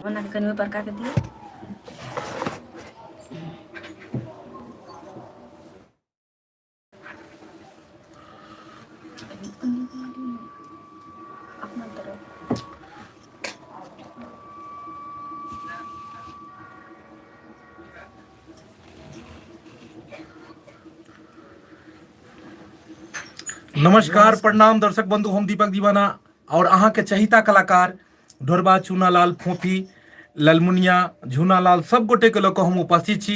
बना के कनियो पका के दिए। अपना तरफ नमस्कार प्रणाम दर्शक बंधु, हम दीपक दीवाना और अहाँ के चहिता कलाकार ढोरबा चूनालाल फोफी ललमुनिया झूनालाल सब गोटे के लऽ कऽ हम उपस्थित छी।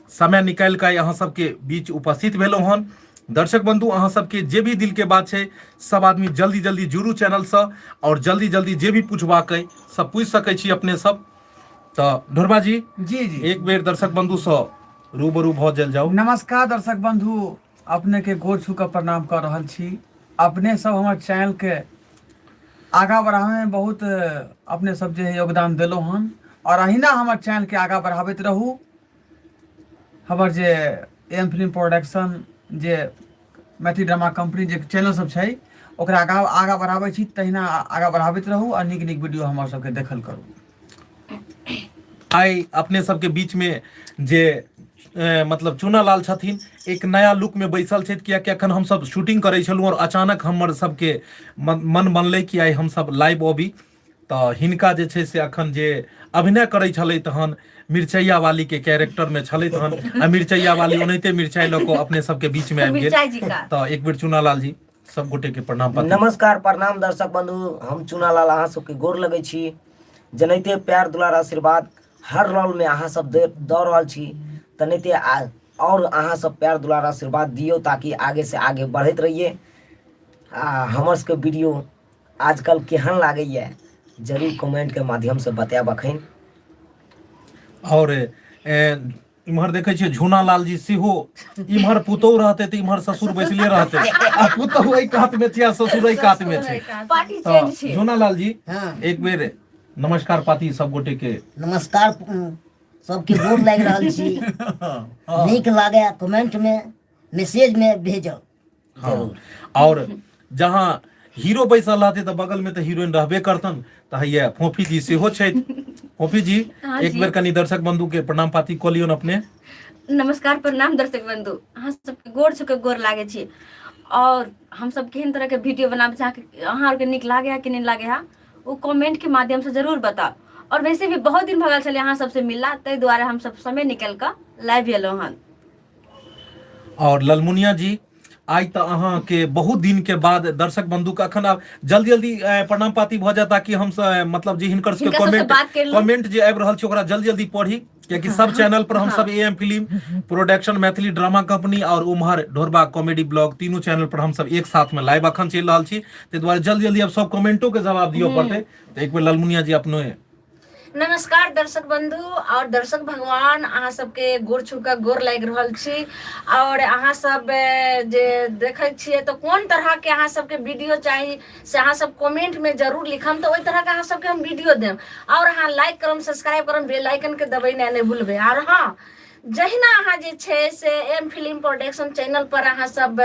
समय निकालि कऽ अहाँ सबके बीच उपस्थित भेलहुँ हन। दर्शक बंधु, अहाँ सबके जे भी दिल के बात छै सब आदमी जल्दी जल्दी जुड़ू चैनल से और जल्दी जल्दी जे भी पूछबाक अइ सब पूछि सकै छी अपने सब। तऽ ढोरबा जी जी जी एक बेर दर्शक बंधु से रूबरू भऽ जायल जाओ। नमस्कार दर्शक बंधु, अपने के गोर छू के प्रणाम कर रहल छी। अपने सब हमर चैनल के आगा बढ़ावे में बहुत अपने सब जे है योगदान दिलहुँ हन और अहिना हमर चैनल के आगा बढ़ाबैत रहू। हमर जे एम फिल्म प्रोडक्शन जे मैथिली ड्रामा कंपनी जे चैनल सब छै ओकरा आगा बढ़ाबै छी, तहिना आगा बढ़ाबैत रहू और नीक नीक वीडियो हमर सबके देखल करू। आइ अपने सबके बीच में जे मतलब चूनालाल छथिन एक नया लुक में बैसल छथि, कियाकि अखन हम सब शूटिंग करै छलहुँ और अचानक हमर सबके मन बनलै कि आइ हम सब लाइव अबी। तऽ हिनका जे छै से अखन जे अभिनय करै छलथि हन मिर्चैया वाली के कैरेक्टर में छलथि हन आ मिर्चैया वाली ओनाहिते मिर्चाई लऽ कऽ अपने सबके बीच में आबि गेल। तऽ एक बेर चूनालाल जी सब गोटे के प्रणाम। नमस्कार प्रणाम दर्शक बंधु, हम चूनालाल अहाँ सबके गोर लगै छी। जनाहिते प्यार दुलार आशीर्वाद हर रोल में अहाँ सब दऽ रहल छी, तनाहिते और अहाँ सब प्यार दुलार आशीर्वाद दियो ताकि आगे से आगे बढ़त रहिए। हमर सबके वीडियो आजकल केहन लागैए जरूर कमेंट के माध्यम से बतायब अखन। और इम्हर देखे छियै झूनालाल जी सेहो इम्हर पुतौह रहते तऽ इम्हर ससुर बैसले रहते आ पुतौह एहि कात में छै आ ससुर एहि कात में छै। पार्टी चेंज छै। झूनालाल जी हाँ। एक बेर नमस्कार पाती सब गोटे के नमस्कार सबके गोर लागि रहल छी। नीक लागे कमेंट में मैसेज में भेजब। हाँ। और जहाँ हीरो बैसल रहते तऽ बगल में तऽ हीरोइन रहबे करतन। तऽ हैया फोफी जी सेहो छथि। फोफी जी एक बेर कनी दर्शक बंधु के प्रणाम पाती कऽ लियौन अपने। नमस्कार प्रणाम दर्शक बंधु, अहाँ सबके गोर छू के गोर लागे छी। और हम सब केहन तरह के वीडियो बनाबे चाहे अहाँ के नीक लागे है कि नहीं लागे है वो कमेंट के माध्यम से जरूर बताओ। और वैसे भी बहुत दिन भगल चले अहाँ सबसे मिलला, तै द्वारा हम सब समय निकल कर लाइव एलहुँ हन। और ललमुनिया जी आज तो अहाँ के बहुत दिन के बाद दर्शक बंधु का अखन आब जल्दी जल्दी प्रणाम पाती भ जाता कि हम मतलब जे हिनकर सबके कमेंट जे आबि रहल छै ओकरा जल्दी जल्दी पढ़ी, क्योंकि सब चैनल पर हम सब M film production Maithili drama company और उम्हर ढोरबा कॉमेडी ब्लॉग तीनों चैनल पर हम सब एक साथ में लाइव अखन चल रहा छी। ते द्वारा जल्दी जल्दी अब सब कमेंटों के जवाब दियो पड़ते। तो एक बेर ललमुनिया जी अपने। नमस्कार दर्शक बंधु और दर्शक भगवान, अहाँ सबके गोर छू के गोर लागि रहल छी। और अहाँ सब जे देखै छियै तो कोन तरह के अहाँ सबके वीडियो चाहिए से अहाँ सब कमेंट में जरूर लिखम, तो ओहि तरह के अहाँ सबके हम वीडियो देम। और अहाँ लाइक करम, सब्सक्राइब करम, बेल आइकन के दबेनाइ नहीं भूलबे। और हाँ, जहिना अहाँ जे छै से एम फिल्म प्रोडक्शन चैनल पर अहाँ सब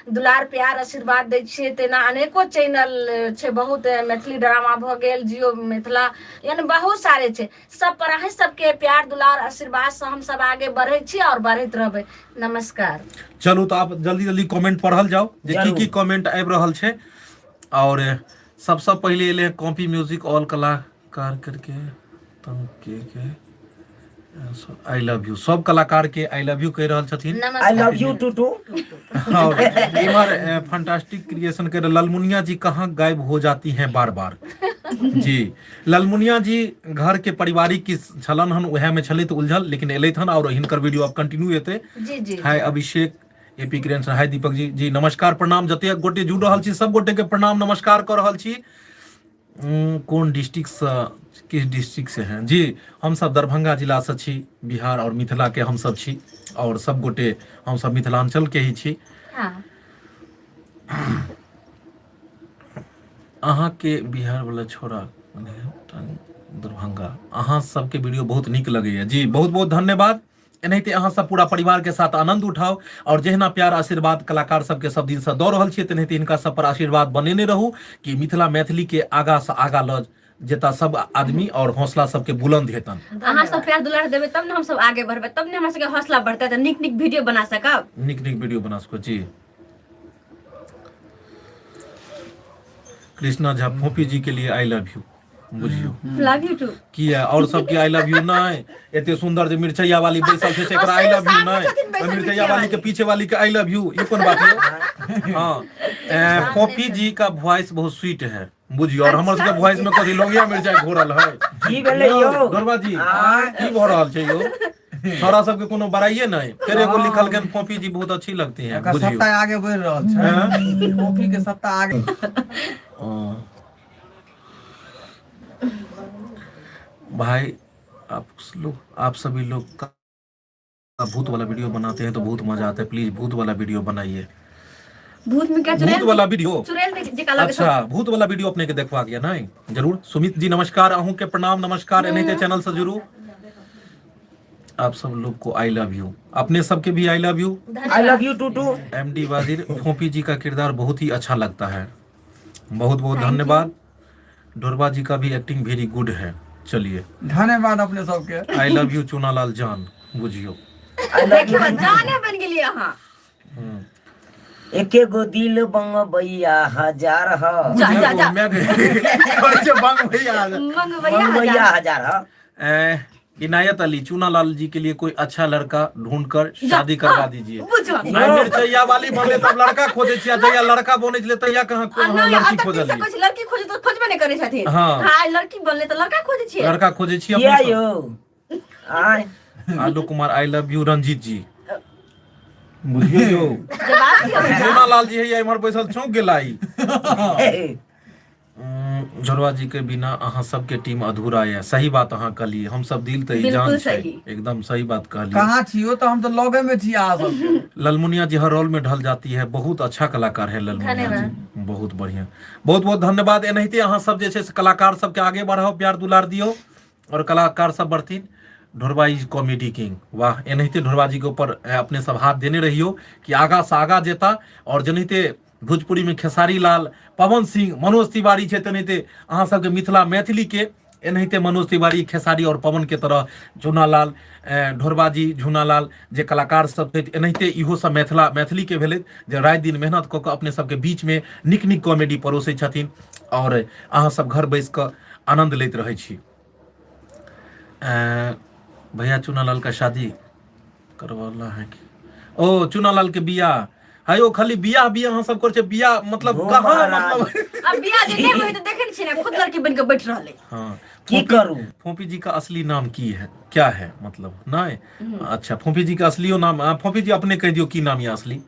दुलार प्यार आशीर्वाद दै छियै, तेना अनेको चैनल छै बहुत, मैथिली ड्रामा भ गेल, जियो मिथिला, यानी बहुत सारे छै। सब पर अहाँ सबके प्यार दुलार आशीर्वाद से हम सब आगे बढ़े छी और बढ़त रहबै। नमस्कार। चलू तो आप जल्दी जल्दी कमेंट पढ़ल जाओ जे की कमेंट आबि रहल छै। और सबसे पहले एले कॉपी म्यूजिक ऑल कलाकार करके के आई लव यू, सब कलाकार के आई लव यू कह रहल छथिन। I love you too. और इमर फैंटास्टिक क्रिएशन के ललमुनिया जी कहाँ गायब हो जाती हैं बार बार। जी ललमुनिया जी घर के पारिवारिक की छलन हन वह में छलित उलझल, लेकिन एलैथ हन और हिनकर वीडियो अब कंटिन्यू हेतै। जी जी हाय अभिषेक एपी क्रिएशन, हाय दीपक जी। जी नमस्कार प्रणाम, जते गोटे जुड़ रहल छी सब गोटे के प्रणाम नमस्कार कर रहल छी। कौन डिस्ट्रिक्ट से किस डिस्ट्रिक्ट से हैं? जी हम सब दरभंगा जिला से छी, बिहार और मिथिला के हम सब छी और सब गोटे हम सब मिथिलांचल के ही छी। हाँ। अहाँ के बिहार वाला छोरा दरभंगा, अहाँ सबके वीडियो बहुत निक लगैया। जी बहुत बहुत धन्यवाद। एनाहिते अहाँ सब पूरा परिवार के साथ आनंद उठाओ और जहिना प्यार आशीर्वाद कलाकार सबके सब दिन से दऽ रहल छियै तेनाहिते हिनका सब पर आशीर्वाद बनेने रहू कि मिथिला मैथिली के आगा से आगा लऽ जेता सब आदमी और हौसला सबके बुलंद हेतन। अहाँ सब प्यार दुलार देबे तब ने हम सब आगे बढ़बे, तब ने हमरा सबके हौसला बढ़तै त नीक नीक वीडियो बना सकब। निक निक वीडियो बना सको जी। कृष्णा झा फोफी जी के लिए आई लव यू बुझियो लव यू टू की है और सबके आई लव यू नहीं। एते सुंदर जे मिर्चैया वाली बैसल छै एकरा आई लव यू नहीं, मिर्चैया वाली के पीछे वाली के आई लव यू, ये कौन बात है? हाँ फोफी जी का वॉइस बहुत स्वीट है बुझियो, और हमर सबके वॉइस में कथी लोगिया मिर्चाई घोरल है की भेलै यौ गरबा जी की भ रहल छै यो? सारा सबके कोनो बड़ाइए नहीं, फिर एगो लिखल गन फोफी जी बहुत अच्छी लगती है एकर बुझियो। सत्ता आगे बढ़ रहल छै, कॉफी के सत्ता आगे। भाई आप सभी लोग का भूत वाला वीडियो बनाते हैं तो बहुत मजा आता है, प्लीज भूत वाला वीडियो बनाइए। भूत में क्या भूत वाला वीडियो चुड़ैल जे काला के अच्छा भूत वाला वीडियो अपने के देखवा गया नहीं जरूर। सुमित जी नमस्कार, अहू के प्रणाम नमस्कार, एनहिते चैनल से जुड़ू। आप सब लोग को आई लव यू, अपने सबके भी I love you. I love you too. MD Wazir Phophi ji का किरदार बहुत ही अच्छा लगता है, बहुत बहुत धन्यवाद। ढोरबा जी का भी एक्टिंग वेरी गुड है। चलिए धन्यवाद अपने सबके। आई लव यू चुनालाल जान बुझियो। देखियो जाने बन गेलिए अहाँ। एके गो दिल बंगबैया हजार ह जा भैया मंगवैया हजार ह। इनायत अली चुनालाल जी के लिए कोई अच्छा लड़का ढूंढकर शादी करवा दीजिए। बुझो नहीं मिर्चैया वाली बने तब लड़का खोजे छिया, जया लड़का बने छले तया कहां लड़की खोजलिए। कुछ लड़की खोजे तो खोजबे नहीं करे छथिन। हाँ। हां लड़की बनले तो लड़का खोजे छिए। लड़का खोजे छिया किया यो आय आलू Kumar I love you Ranjit ji बुझियो यो। जवाब दियो बेटा। चुनालाल जी है इमहर बैसल चौंक गेलाई। झोरवा जी के बिना अहाँ सबके टीम अधूरा है, सही बात अहाँ कहलिए, हम सब दिल ते जान बिल्कुल छै, सही। एकदम सही बात कहलिए। कहाँ छियो तो हम तो लगे में छी अहाँ सबके। ललमुनिया जी हर रोल में ढल जाती है, बहुत अच्छा कलाकार है ललमुनिया जी, बहुत बढ़िया, बहुत बहुत धन्यवाद। एनाहिते अहाँ सब जे छै से कलाकार सबके आगे बढ़ाओ, प्यार दुलार दियो और कलाकार सब बढ़थिन। ढोरबा इज कॉमेडी किंग, वाह। एनाहिते ढोरबा जी के ऊपर अपने सब हाथ देने रहियो कि आगा से आगा जेता। और जेनाहिते भोजपुरी में खेसारी लाल, पवन सिंह, मनोज तिवारी छै, तेनाहिते अहाँ सबके मिथिला मैथिली के एनाहिते मनोज तिवारी, खेसारी और पवन के तरह झुनालाल, ढोरबा जी, झुनालाल जे कलाकार सब थे, एनाहिते इहो सब मैथिली के भेलै जे रात दिन मेहनत कऽ के अपने सबके बीच में नीक नीक कॉमेडी परोसै छथिन और अहाँ सब घर बैस कऽ आनंद लैत रहै छी। भैया चुनालाल का शादी करवाना है कि ओ चुनालाल के बियाह है ओ खाली बियाह अहाँ सब कर बियाह मतलब कहाँ मतलब अब बियाह जे नहीं होई तो देखे छी ना खुद लड़की बन के बैठ रहले। हाँ की करू? फोफी जी का असली नाम की है, क्या है मतलब नहीं? अच्छा फोफी जी का असलियो नाम, फोफी जी अपने कह दियो की नाम ये असली?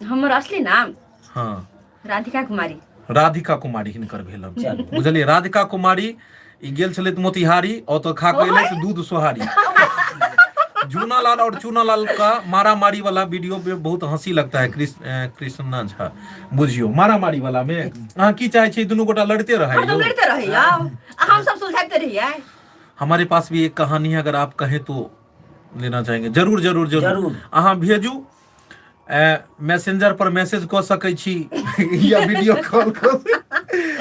हमर असली नाम हाँ राधिका कुमारी। राधिका कुमारी हिनकर भेलन बुझलिए। राधिका कुमारी ई गेल छलै मोतिहारी और तो खा के एलै दूध सोहारी। झूनालाल और चूनालाल का मारामारी वाला वीडियो में बहुत हंसी लगता है। कृष्णा झा बुझियो मारामारी वाला में अहाँ की चाहे छी दोनों गोटा लड़ते रहे हम लड़ते रहे यार, हम सब सुलझाते रहिए। हमारे पास भी एक कहानी है, अगर आप कहें तो लेना चाहेंगे। जरूर जरूर जरूर अहाँ भेजू, मैसेंजर पर मैसेज कऽ सकै छी या वीडियो कॉल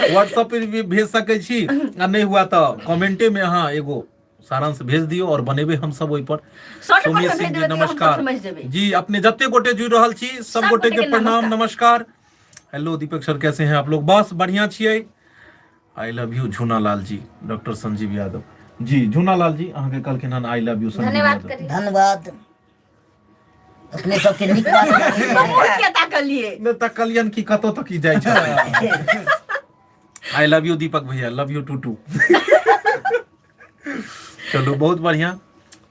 व्हाट्सएप पर भी भेज सकै छी, आ नहीं हुआ तो कमेंटे में अहाँ एगो सारांश भेज दियो और बनेबे हम सब ओइ पर। सोमी सिंह जी नमस्कार जी, अपने जत्ते गोटे जुड़ रहल छी सब गोटे के प्रणाम नमस्कार। हेलो दीपक सर कैसे हैं आप लोग? बस बढ़िया छियै। I love you Jhunalal ji, doctor Sanjeev Yadav ji. Jhunalal ji अहाँ के कहलखिन हन I love you Sanjeev Yadav, धन्यवाद। अपने सबके नीक बात क्या ताकलिए न तकलियन की कतो तक की जाय छै। आई लव यू दीपक भैया, लव यू टू। चलो बहुत बढ़िया।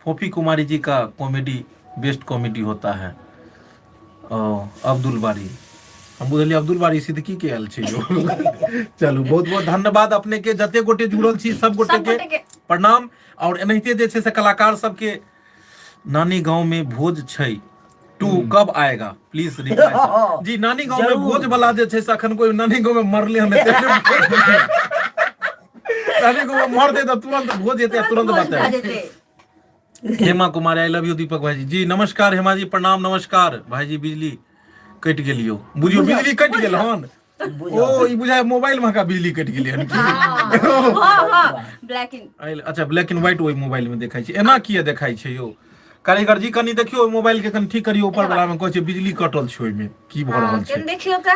फोफी कुमारी जी का कॉमेडी बेस्ट कॉमेडी होता है। अब्दुल बारी हम बुझलिए अब्दुल बारी सिद्दीकी के आयल छै यो। चलू बहुत बहुत धन्यवाद अपने के जते गोटे जुड़ल छी सब गोटे के प्रणाम। और एनाहिते जे छै से कलाकार सबके नानी गांव में भोज छै 2 कब आएगा प्लीज रिप्लाई जी। नानी गांव में भोज वाला जे छै से अखन कोई नानी गांव में मरले हन नानी गांव में मर दे तो तुरंत भोज जेते तुरंत बताए। Hema Kumar I love you Deepak भाई जी नमस्कार। हेमा जी प्रणाम नमस्कार। भाई जी बिजली कट गेलियो बुझियो, बिजली कट गेल हन ओ ई बुझाय मोबाइल में का बिजली कट गेलै हन की हाँ ब्लैक इन अच्छा ब्लैक एंड व्हाइट ओइ मोबाइल में देखाई छै एना किया देखाई छै यौ कारीगर जी कनी देखियो मोबाइल के कनी ठीक करियो ऊपर वाला में कहै छै बिजली कटल छै ओइ में की भ रहल छै केन देखियो त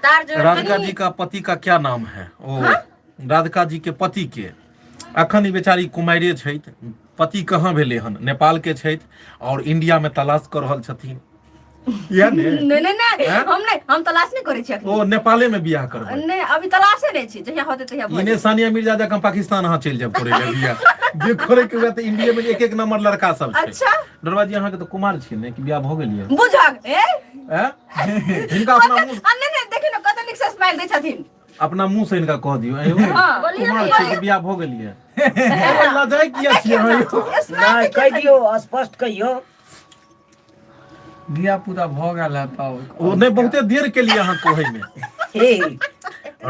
तार जो राधिका जी का पति का क्या नाम है ओ राधिका जी के पति के अखन ई बेचारी कुमारिये छथि पति कहाँ भेले हन नेपाल के छथि और इंडिया में तलाश कर रहल छथिन या ने नहीं हम तलाश नहीं करे छी ओ नेपाले में बियाह करबै नहीं अभी तलाशे नहीं छी जहिया होते तहिया इने सानिया मिर्जा जकां पाकिस्तान अहाँ चलि जाब करे ले बियाह जे करे के त इंडिया में एक नंबर लड़का सब छै अच्छा दरवा जी अहाँ के तो कुमार छी ने कि बियाह भ गेल ये बुझाग ए इनका अपना मुंह नहीं देखिन कत निक से स्माइल दै छथिन अपना मुंह से इनका कह दियो आयो बोलिए कुमार छी के बियाह भ गेल ये लजाई किया छी आयो नहीं कह दियो स्पष्ट कहियो दिया पूरा भ गेल है त ओ नहीं बहुते देर के लिए अहाँ कोहे में ए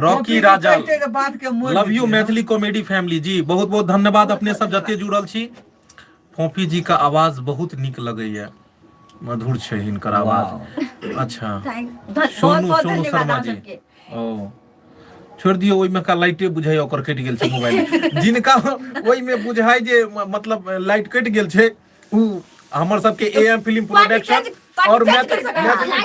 रॉकी राजा के बात के मोड़ love you Maithili comedy family ji बहुत बहुत धन्यवाद अपने सब जते जुड़ल छी फोफी जी का आवाज बहुत निक लगैया मधुर छै हिनकर आवाज अच्छा सोनू शर्मा जी ओ छोड़ दियो ओइ में का लाइटे बुझाय ओकर कट गेल छै मोबाइल जिनका ओइ में बुझाय जे मतलब लाइट कट गेल छै उ हमर सबके एएम फिल्म प्रोडक्शन और मैथिली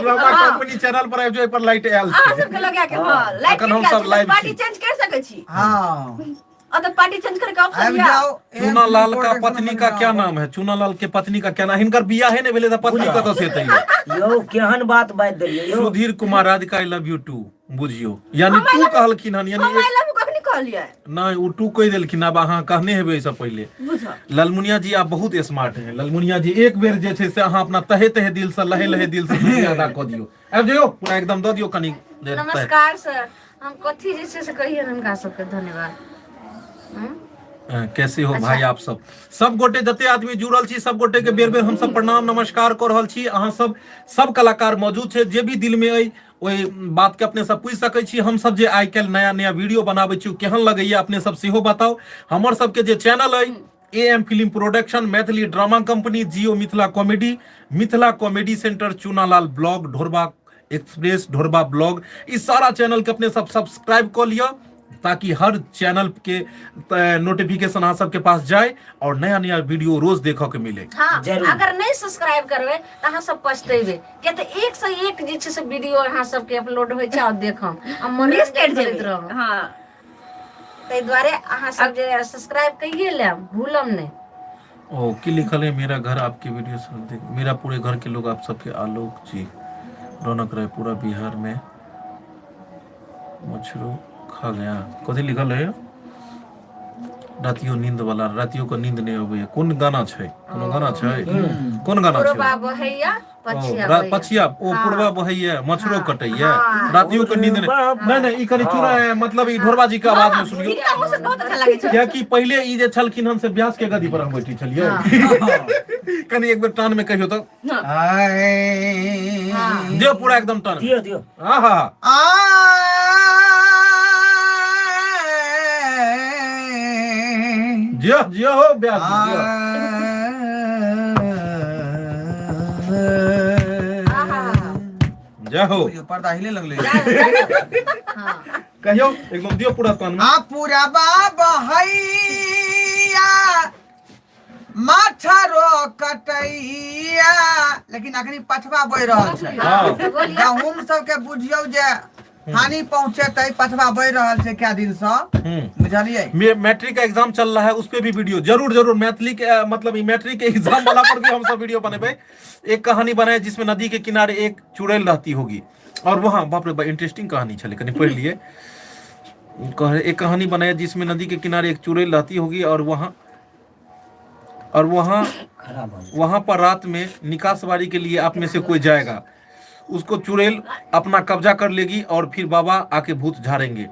ड्रामा कंपनी चैनल पर आबि जो पर लाइट आयल छै सबके लगा के हां लाइट अखन हम सब लाइव पार्टी चेंज कर सकै छी हां अगर पार्टी चेंज करके ऑप्शन अब या जाओ चूनालाल का पत्नी का क्या नाम है चूनालाल के पत्नी का क्या नाम हिनकर बियाह है ने भेले त पत्नी कत से हेतै यो केहन बात बात देलियो यो Sudhir Kumar Radhika I love you too बुझियो यानी तू कहलखिन हन यानी हम आई लव यू कखनी कहलियै नहीं उ टू कह देलखिन अब अहाँ कहने हेबै इससे पहले बुझा ललमुनिया जी आप बहुत स्मार्ट हैं ललमुनिया जी एक बेर जे छै से अहाँ अपना तहे तहे दिल से लहे लहे दिल से शुक्रिया अदा क दियो आबि जाइयो पूरा एकदम द दियो कनी देर तक नमस्कार सर हम कथी जे छै से कहिए हुनका सबके धन्यवाद कैसे हो भाई आप सब गोटे जते आदमी जुड़ल छी सब गोटे के बेर बेर हम सब प्रणाम नमस्कार कर रहल छी अहाँ सब कलाकार मौजूद छै जे भी दिल में अइ ओइ बात के अपने सब पूछ सकै छी हम सब जे आइ काल्हि नया नया वीडियो बनाबै छी केहन लगैया अपने सब सेहो बताओ हमर सब के जे चैनल अइ AM film production Maithili drama company Jio Mithila comedy centre Chunalal blog Dhorba express Dhorba blog इस सारा चैनल के अपने सब सब्सक्राइब कर लिया ताकि हर चैनल के नोटिफिकेशन आप सबके पास जाए और नया नया वीडियो रोज देखो के मिले हाँ जरूर। अगर नहीं सब्सक्राइब करबे त अहाँ सब पछतेबे किया त एक से एक जे छै से वीडियो अहाँ सबके अपलोड होय छै और देखम आ मन स्टेट करैत जेबे रहब हां तै द्वारे अहाँ सब जे सब्सक्राइब कइए लेम भूलम नहीं ओ की लिखल है मेरा घर आपकी वीडियो सुन देख मेरा पूरे घर के लोग आप सबके आलोक जी रौनक रहे पूरा बिहार में मछरू खा गया कथी लिखल है रातियो नींद वाला रातियो को नींद नहीं अबे कौन गाना छै कोनो गाना छै कौन गाना छै पूर्वा बहैया पछिया पछिया ओ पूर्वा बहैया मछरो कटैया रातियो को नींद नहीं नहीं ई कनी चूरा मतलब ई ढोरबा जी के आवाज में सुनियो इनका मुंह से बहुत अच्छा लागे छै क्या कि पहले ई जे छलखिन हम से व्यास के गदी पर हम बैठी छलिए कनी एक बेर टान में कहियो तो दियो पूरा एकदम टान दियो दियो आहा जियो हो व्यास जियो जाओ पर्दा हिले लगले कहियो एकदम दियो पूरा कान में आ पूरा बाबा हैया माछरो कटैया लेकिन अखनी पछवा बहि रहल छै गहूम सबके बुझियौ जे हानि पहुंचेतै पछवा बहि रहल छै क्या दिन से बुझलियै मैट्रिक का एग्जाम चल रहा है उस पे भी वीडियो जरूर मैथिली के मतलब मैट्रिक के एग्जाम वाला पर भी हम सब वीडियो बनेबे एक कहानी बनाए जिसमें नदी के किनारे एक चुड़ैल रहती होगी और वहाँ बाप रे इंटरेस्टिंग कहानी चले कहीं पढ़ लिए एक कहानी बनाया जिसमें नदी के किनारे एक चुड़ैल रहती होगी और वहाँ पर रात में निकासबारी के लिए आप में से कोई जाएगा उसको चुड़ैल अपना कब्जा कर लेगी और फिर बाबा आके भूत झाड़ेंगे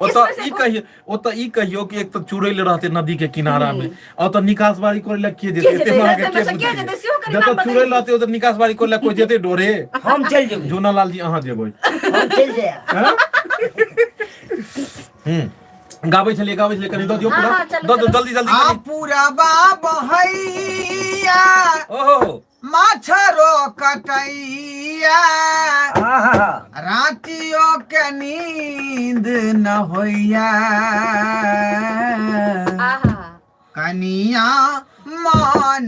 ई कहियो कि एक तो चुड़ैल रहते नदी के किनारा में और तो निकासबारी करे ला के जेते एते मांगे के जब तो चुड़ैल रहते उधर निकासबारी करे ला कोई जेते डोरे हम चल जेबै जोनालाल जी अहाँ जेबै हम चल जाए गाबै छलिए कनी दऽ दियौ पूरा दऽ दो जल्दी आ पूरा बाबा हैया ओहो मच्छरो कटैया आहा रातियों के नींद न होइया आहा कनिया मान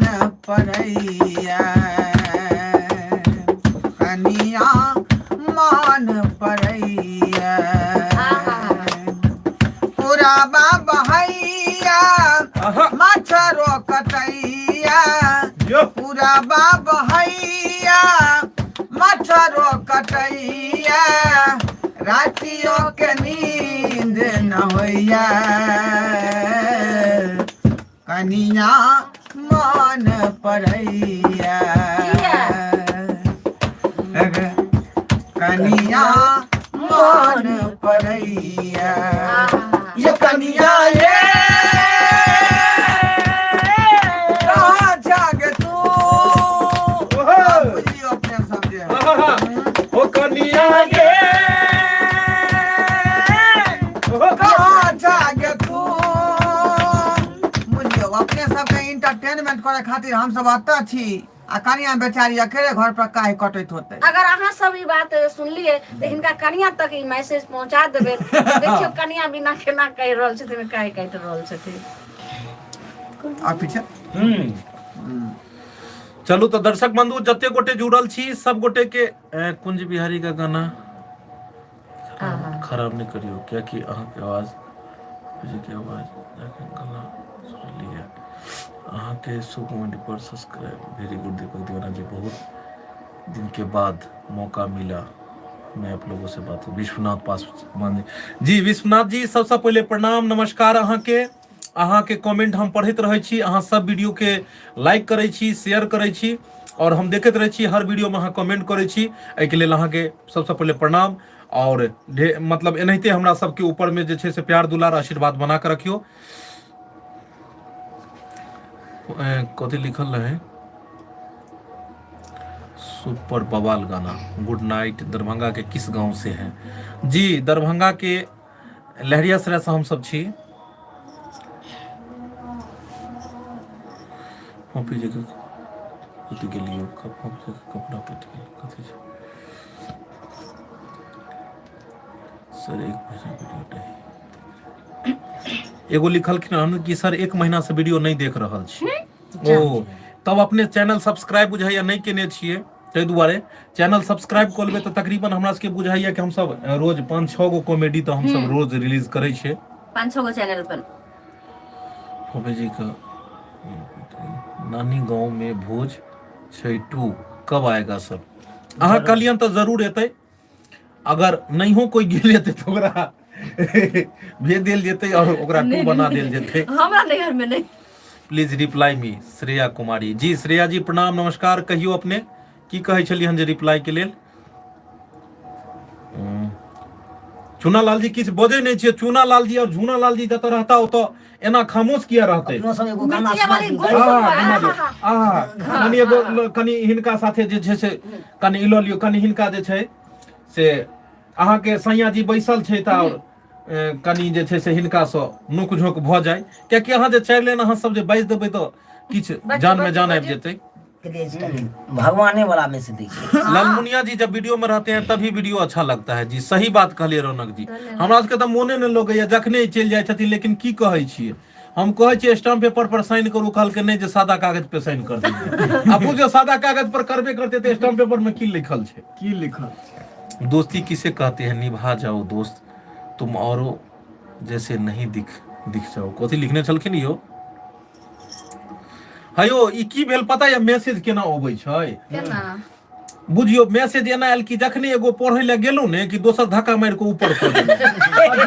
परैया कनिया मान परैया पूरा बहैया आहा मच्छरो कटैया यो पूरा बहैया मच्छरो कटैया रातियों के नींद न होइया कनिया मान परैया कनिया मान परैया ये कनिया ये कहाँ जाग तू बुझियो अपने समझे ओ कनिया गे कहाँ जाग तू बुझियो अपने सबके इंटरटेनमेंट करे खातिर हम सब अत्ता छी आ कनिया बेचारी अकेले घर पर काहे कटैत होते अगर अहाँ सब ई बात सुनलिए तो हिनका कनिया तक ई मैसेज पहुंचा देबे देखियो कनिया बिना केना कहि रहल छथिन काहे कहि रहल छथिन आ पीछे चलू तो दर्शक बंधु जते गोटे जुड़ल छी सब गोटे के कुंज बिहारी का गाना खराब नहीं करियो क्या कि अहाँ के आवाज के आवाज गला सुन लिया अहाँ के शुभ कमेंट पर सब्सक्राइब वेरी गुड दीपक दीवाना जी बहुत दिन के बाद मौका मिला मैं आप लोगों से बात विश्वनाथ पासवान जी विश्वनाथ जी सबसे पहले प्रणाम नमस्कार अहाँ के कमेंट हम पढ़ैत रहै छी अहाँ सब वीडियो के लाइक करै छी शेयर करै छी और हम देखैत रहै छी हर वीडियो में अहाँ कमेंट करै छी एहि के लेल अहाँ के सबसे पहले प्रणाम और मतलब एनाहिते हमरा सबके ऊपर में जे छै से प्यार दुलार आशीर्वाद बना के रखियो कथी लिखल रहे सुपर बवाल गाना गुड नाइट दरभंगा के किस गांव से हैं जी दरभंगा के लहरियासराय से हम सब छी कॉपी जगह कथी के लिए कपड़ा पट कथी सर एक महीना वीडियो एगो लिखल कि सर एक महीना से वीडियो नहीं देख रहल छी ओ तब अपने चैनल सब्सक्राइब बुझाइया नहीं केने छिए ताहि दुआरे चैनल सब्सक्राइब कर लेबे तो तकरीबन हमरा सबके बुझाइया कि हम सब रोज 5-6 गो कॉमेडी तो हम सब रोज रिलीज करे छे 5-6 गो चैनल पर होबे जी का नानी गांव में भोज छै 2 कब आएगा सर अहाँ कलियन तो जरूर एतै अगर नहीं हो कोई गेल एतै तो ओकरा भेज देल जेतै और ओकरा 2 बना देल जेतै हमरा नगर में नहीं please reply me Shreya Kumari ji Shreya जी प्रणाम नमस्कार कहियो अपने की कहै छलियै हन जे रिप्लाई के लेल चूनालाल जी किछ बजै नहीं छियै चूनालाल जी और झूनालाल जी जतऽ रहता ओतऽ एना खामोश किया रहतै अपनो सब एगो गाना मिर्चिया वाली कनी एगो कनी हिनका साथे जे छै से कनी इलो लियो कनी हिनका जे छै से अहाँ के सैया जी बैसल छै त और कनी जे छै से हिनका सँ नुक झोंक भ जाय कियाकि अहाँ जे चारि लेन अहाँ सब जे बाजि देबै त किछ जान में जान आबि जेतै भगवाने वाला में से देखिए लालमुनिया जी जब वीडियो में रहते हैं तभी वीडियो अच्छा लगता है जी सही बात कहलिए रौनक जी हमरा सबके त मोने न लगैया जखने चलि जाइ छथिन लेकिन की कहै छियै हम कहै छियै स्टाम्प पेपर पर साइन करू कहलकै नहीं जे सादा कागज पे साइन कर दीजिए अब जो सादा कागज पर करबे करते तो स्टाम्प पेपर में की लिखल छै की लिखल दोस्ती किसे कहते हैं निभा जाओ दोस्त तुम औरों जैसे नहीं दिख जाओ कथी लिखने छलखिन यो हयो ई की भेल पता या मैसेज केना अबै छै केना बुझियो मैसेज एना आयल कि जखने एगो पढ़ै ले गेलौ ने कि दोसर धक्का मारि के ऊपर क देलक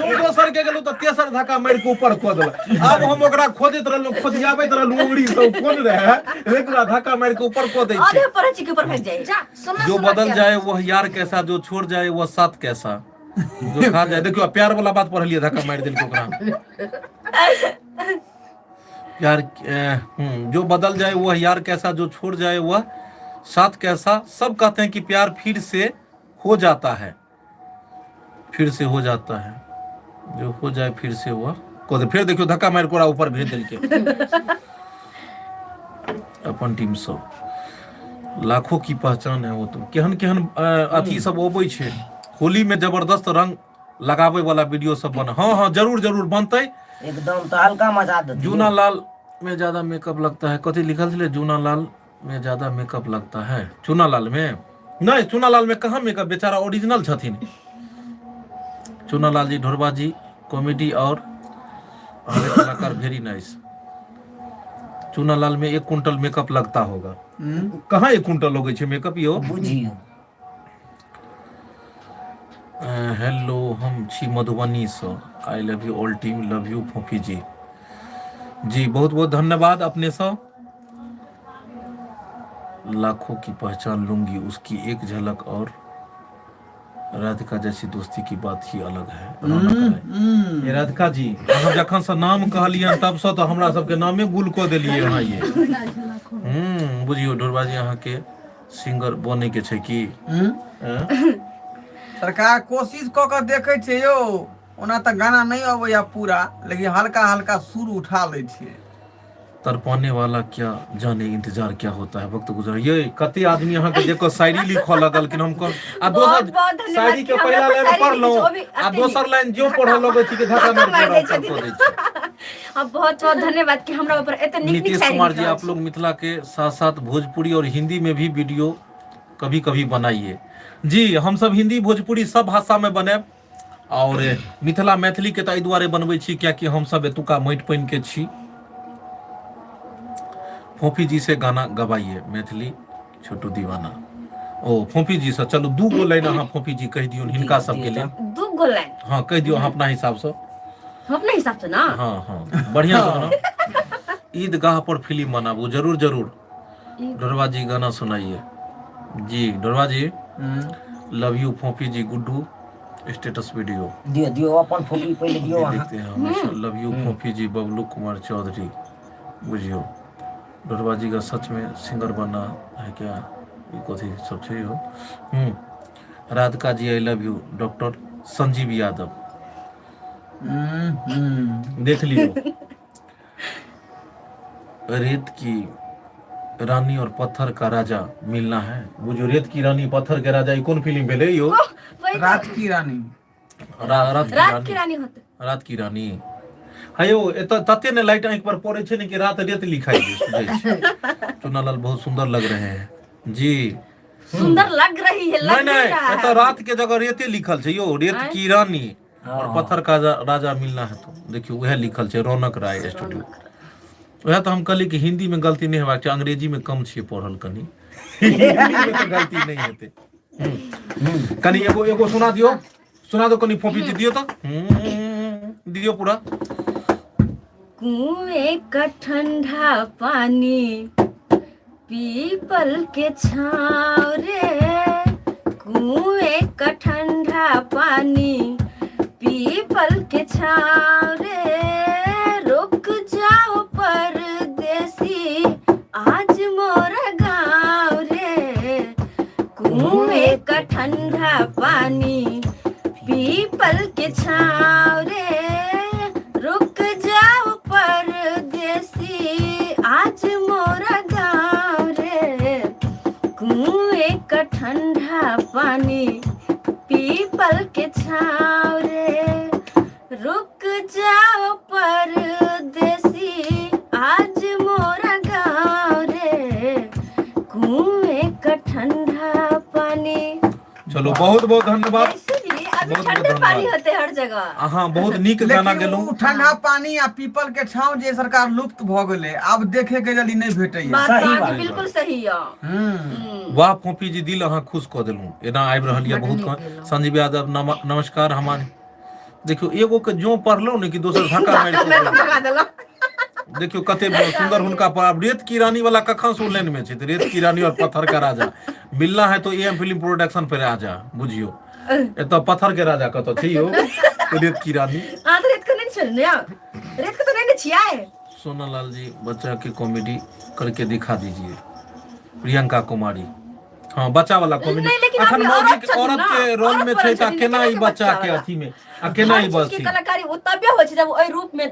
जो दोसर के गेलौ त तेसर धक्का मारि के ऊपर क देलक अब हम ओकरा खोजैत रहलौ खोजियाबैत रहलौ उंगली से कोन रहे एकरा धक्का मारि के ऊपर क दै छै आधे पर के ऊपर फेंक जाए जा सुनो जो बदल जाए वह यार कैसा जो छोड़ जाए वह साथ कैसा जो खा जाए देखियो प्यार वाला बात पढ़लिए धक्का मार दिल ओकरा यार जो बदल जाए वह यार कैसा जो छोड़ जाए वह साथ कैसा सब कहते हैं कि प्यार फिर से हो जाता है जो हो जाए फिर से वह को फिर देखियो धक्का मार कोरा ऊपर भेज दिल के अपन टीम सब लाखों की पहचान है वो तो केहन केहन अथी सब अबै छै होली में जबरदस्त रंग लगावे वाला वीडियो सब बन हाँ हाँ जरूर जरूर बनते एकदम तो हल्का मजा दे जूना लाल में ज्यादा मेकअप लगता है कथी लिखल छले जूना लाल में ज्यादा मेकअप लगता है चूना लाल में नहीं चूना लाल में कहाँ मेकअप बेचारा ओरिजिनल छथिन चूना लाल जी ढोरबा जी कॉमेडी और हमारे कलाकार वेरी नाइस चूना लाल में 1 कुंटल मेकअप लगता होगा कहाँ 1 कुंटल लोगे छे मेकअप यो बुझियो हेलो हम छी मधुबनी से I love you all team love you Phophi ji जी बहुत बहुत धन्यवाद अपने सब लाखों की पहचान लूंगी उसकी एक झलक और राधिका जैसी दोस्ती की बात ही अलग है ये राधिका जी अहाँ जखन से नाम कहलियन तब से तो हमरा सबके नामे गुल को देलिए अहाँ ये बुझियो ढोरबा जी अहाँ के सिंगर बने के छै की सरकार कोशिश क के देखे छै यो ओना त गाना नहीं अबैया पूरा लेकिन हल्का हल्का सुर उठा ले छियै तरपाने वाला क्या जाने इंतजार क्या होता है वक्त गुजर ये कते आदमी अहाँ के देखो शायरी लिखो लगल कि हम कर आ दोसर शायरी के पहला लाइन पढ़ लो आ दोसर लाइन जो पढ़ लगे छी के धक्का मार के कर दै छी अब बहुत बहुत धन्यवाद कि हमरा ऊपर एते नीक नीतीश कुमार जी आप लोग मिथिला के साथ साथ भोजपुरी और हिंदी में भी वीडियो कभी कभी बनाइए जी हम सब हिंदी भोजपुरी सब भाषा में बने और मिथिला मैथिली के त एहि दुआरे बनबै छी कियाकि हम सब एतुका माटि पानि के छी फोफी जी से गाना गवाइए मैथिली छोटू दीवाना ओ फोफी जी से चलो 2 गो लाइन अहाँ फोफी जी कह दियो हिनका सब के लिए 2 गो लाइन हाँ कह दियो अपना हिसाब से अपने हिसाब से ना हाँ हाँ बढ़िया से ना ईदगाह पर फिल्म बनाबू जरूर जरूर ढोरबा जी गाना सुनाइए जी ढोरबा जी love you Phophi ji Guddu status video दियो दियो अपन फोटो पहले दियो अहाँ देखते हैं हमेशा लव यू फोफी जी बबलू कुमार चौधरी बुझियो ढोरबा जी का सच में सिंगर बनना है क्या ये कथी सब छै हो Radhika ji I love you doctor Sanjeev Yadav देख लियो रेत की रानी और पत्थर का राजा मिलना है वो जो रेत की रानी पत्थर के राजा ये कौन फिल्म भेले यो रात की रानी रात की रानी होते रात की रानी हायो एत तते ने लाइट आंख पर पड़े छै ने कि रात रेत लिखाई छै चुनालाल बहुत सुंदर लग रहे हैं जी सुंदर लग रही है लग नहीं रहा एत रात के जगह रेते लिखल छै यो रेत की रानी और पत्थर का राजा मिलना है तो देखियो वह लिखल छै रौनक राय स्टूडियो वह तो हम कहली कि हिंदी में गलती नहीं हेबाक छै अंग्रेजी में कम छियै पढ़ल कनी हिंदी में तो गलती नहीं हेते कनी एगो सुना दो कनी फोफी जी दियो तो दियो पूरा कुएं का ठंडा पानी पीपल के छाँव रे कुएं का ठंडा पानी पीपल के छाँव रे रुक जाओ परदेसी आज मोरा गाँव रे कुएं का ठंडा पानी पीपल के छाँव रे रुक जाओ परदेसी आज मोरा गाँव रे कुएं का ठंडा पानी पीपल के छाँव रे रुक जाओ परदेसी आज मोरा गाँव रे कुएं का ठंडा पानी चलो बहुत बहुत धन्यवाद अभी ठंडे पानी होते हर जगह हाँ बहुत नीक गाना गेलौं ठंडा पानी आ पीपल के छांव जे सरकार लुप्त भ गेलै आब देखे के जल्दी नहीं भेटैया बात अहाँके बिल्कुल सही है वाह फोफी जी दिल अहाँ खुश क देलहुँ एना आबि रहल यऽ बहुत संजीव यादव नमस्कार हमारे देखियो एगो के जो पढ़लहुँ ने कि दोसर धक्का मारि देखियो कते सुंदर हुनका पर रेत की रानी वाला कखन से लाइन में छै रेत की रानी और पत्थर का राजा मिलना है तो एम फिल्म प्रोडक्शन पे राजा बुझियो एतो पत्थर के राजा कतो छै यो रेत की रानी आ तो रेत को नहीं सुन लिया रेत को तो नहीं छियाए सोनालाल जी बच्चा की कॉमेडी करके दिखा दीजिए प्रियंका कुमारी हाँ बच्चा वाला कॉमेडी अखन मौलिक औरत के रोल में छै त केना ई बच्चा के अथी में आ केना ई बस कलाकारी ओ तबे होय छै जब ओइ रूप में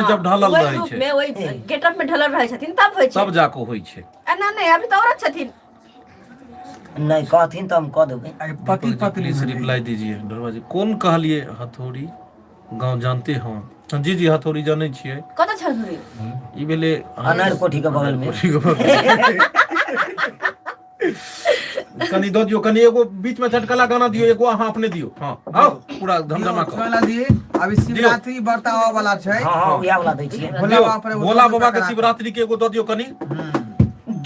जब ढलल रहै छै में ओइ गेटअप में ढलल रहै छथिन तब होय छै तब जाको होय छै ना नहीं अभी तो औरत छथिन नहीं कहथिन तो हम कह देबै। आई पति पत्नी प्लीज में रिप्लाई दीजिए दरवा जी। कौन कहलिए हथौड़ी गांव जानते हो? जी जी हथौड़ी जानै छियै। कत छ धुरी? ई भेले अनार कोठी के बगल में। कनी दो दियो, कनी एगो बीच में चटकला गाना दियो, एगो अहाँ अपने दियो। हाँ आओ पूरा धमधमा करो। सुनला जी अभी शिवरात्रि व्रत आवे वाला छै। हाँ हाँ उया वाला दै छियै। भोला बाबा रे भोला बाबा के शिवरात्रि के एगो दो दियो कनी।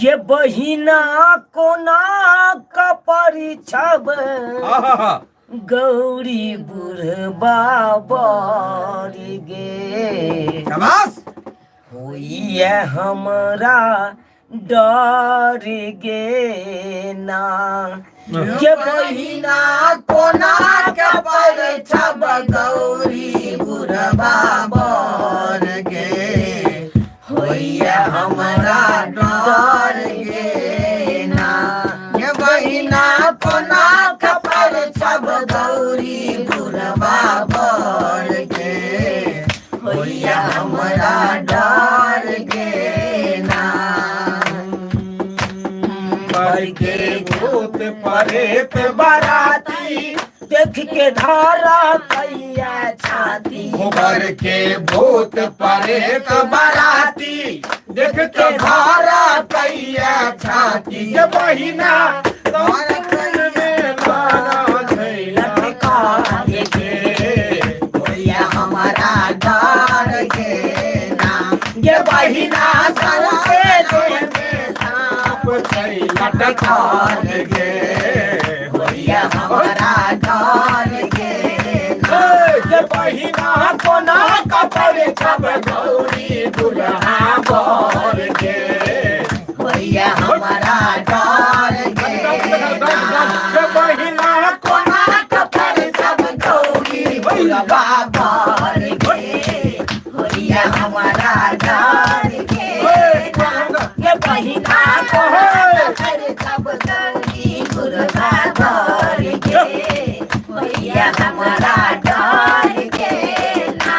गे बहिना कोना कपरी छब आहा गौरी बुढ़बा बड़ी गे शाबाश। होइए हमरा डर गे ना गे बहिना कोना कपरी छब गौरी बुढ़बा बड़ी गे होइए हमरा डर गे ना गे बहिना कोना कपर सब गौरी बुढ़बा बड़ गे होइए हमरा डर गे ना मर के भूत परेत बाराती देख के धारा कैया छाती भर के भूत परेत बाराती देख के धारा कैया छाती के बहिना तोहर में लाना छैला लटकाए गे होइए हमरा डर गे ना गे बहिना सौसे देह में सांप छैला टकाल गे होइए हमरा डर गे ना के बहिना कोना कपर छब गौरी दुल्हा बर गे होइए हमरा डर गे ना के बहिना कोना कपर सब गौरी बुढ़बा बड़ गे होइए हमरा डर गे ना गे बहिना कोना कपर सब गौरी बुढ़बा बड़ गे होइए हमरा डर गे ना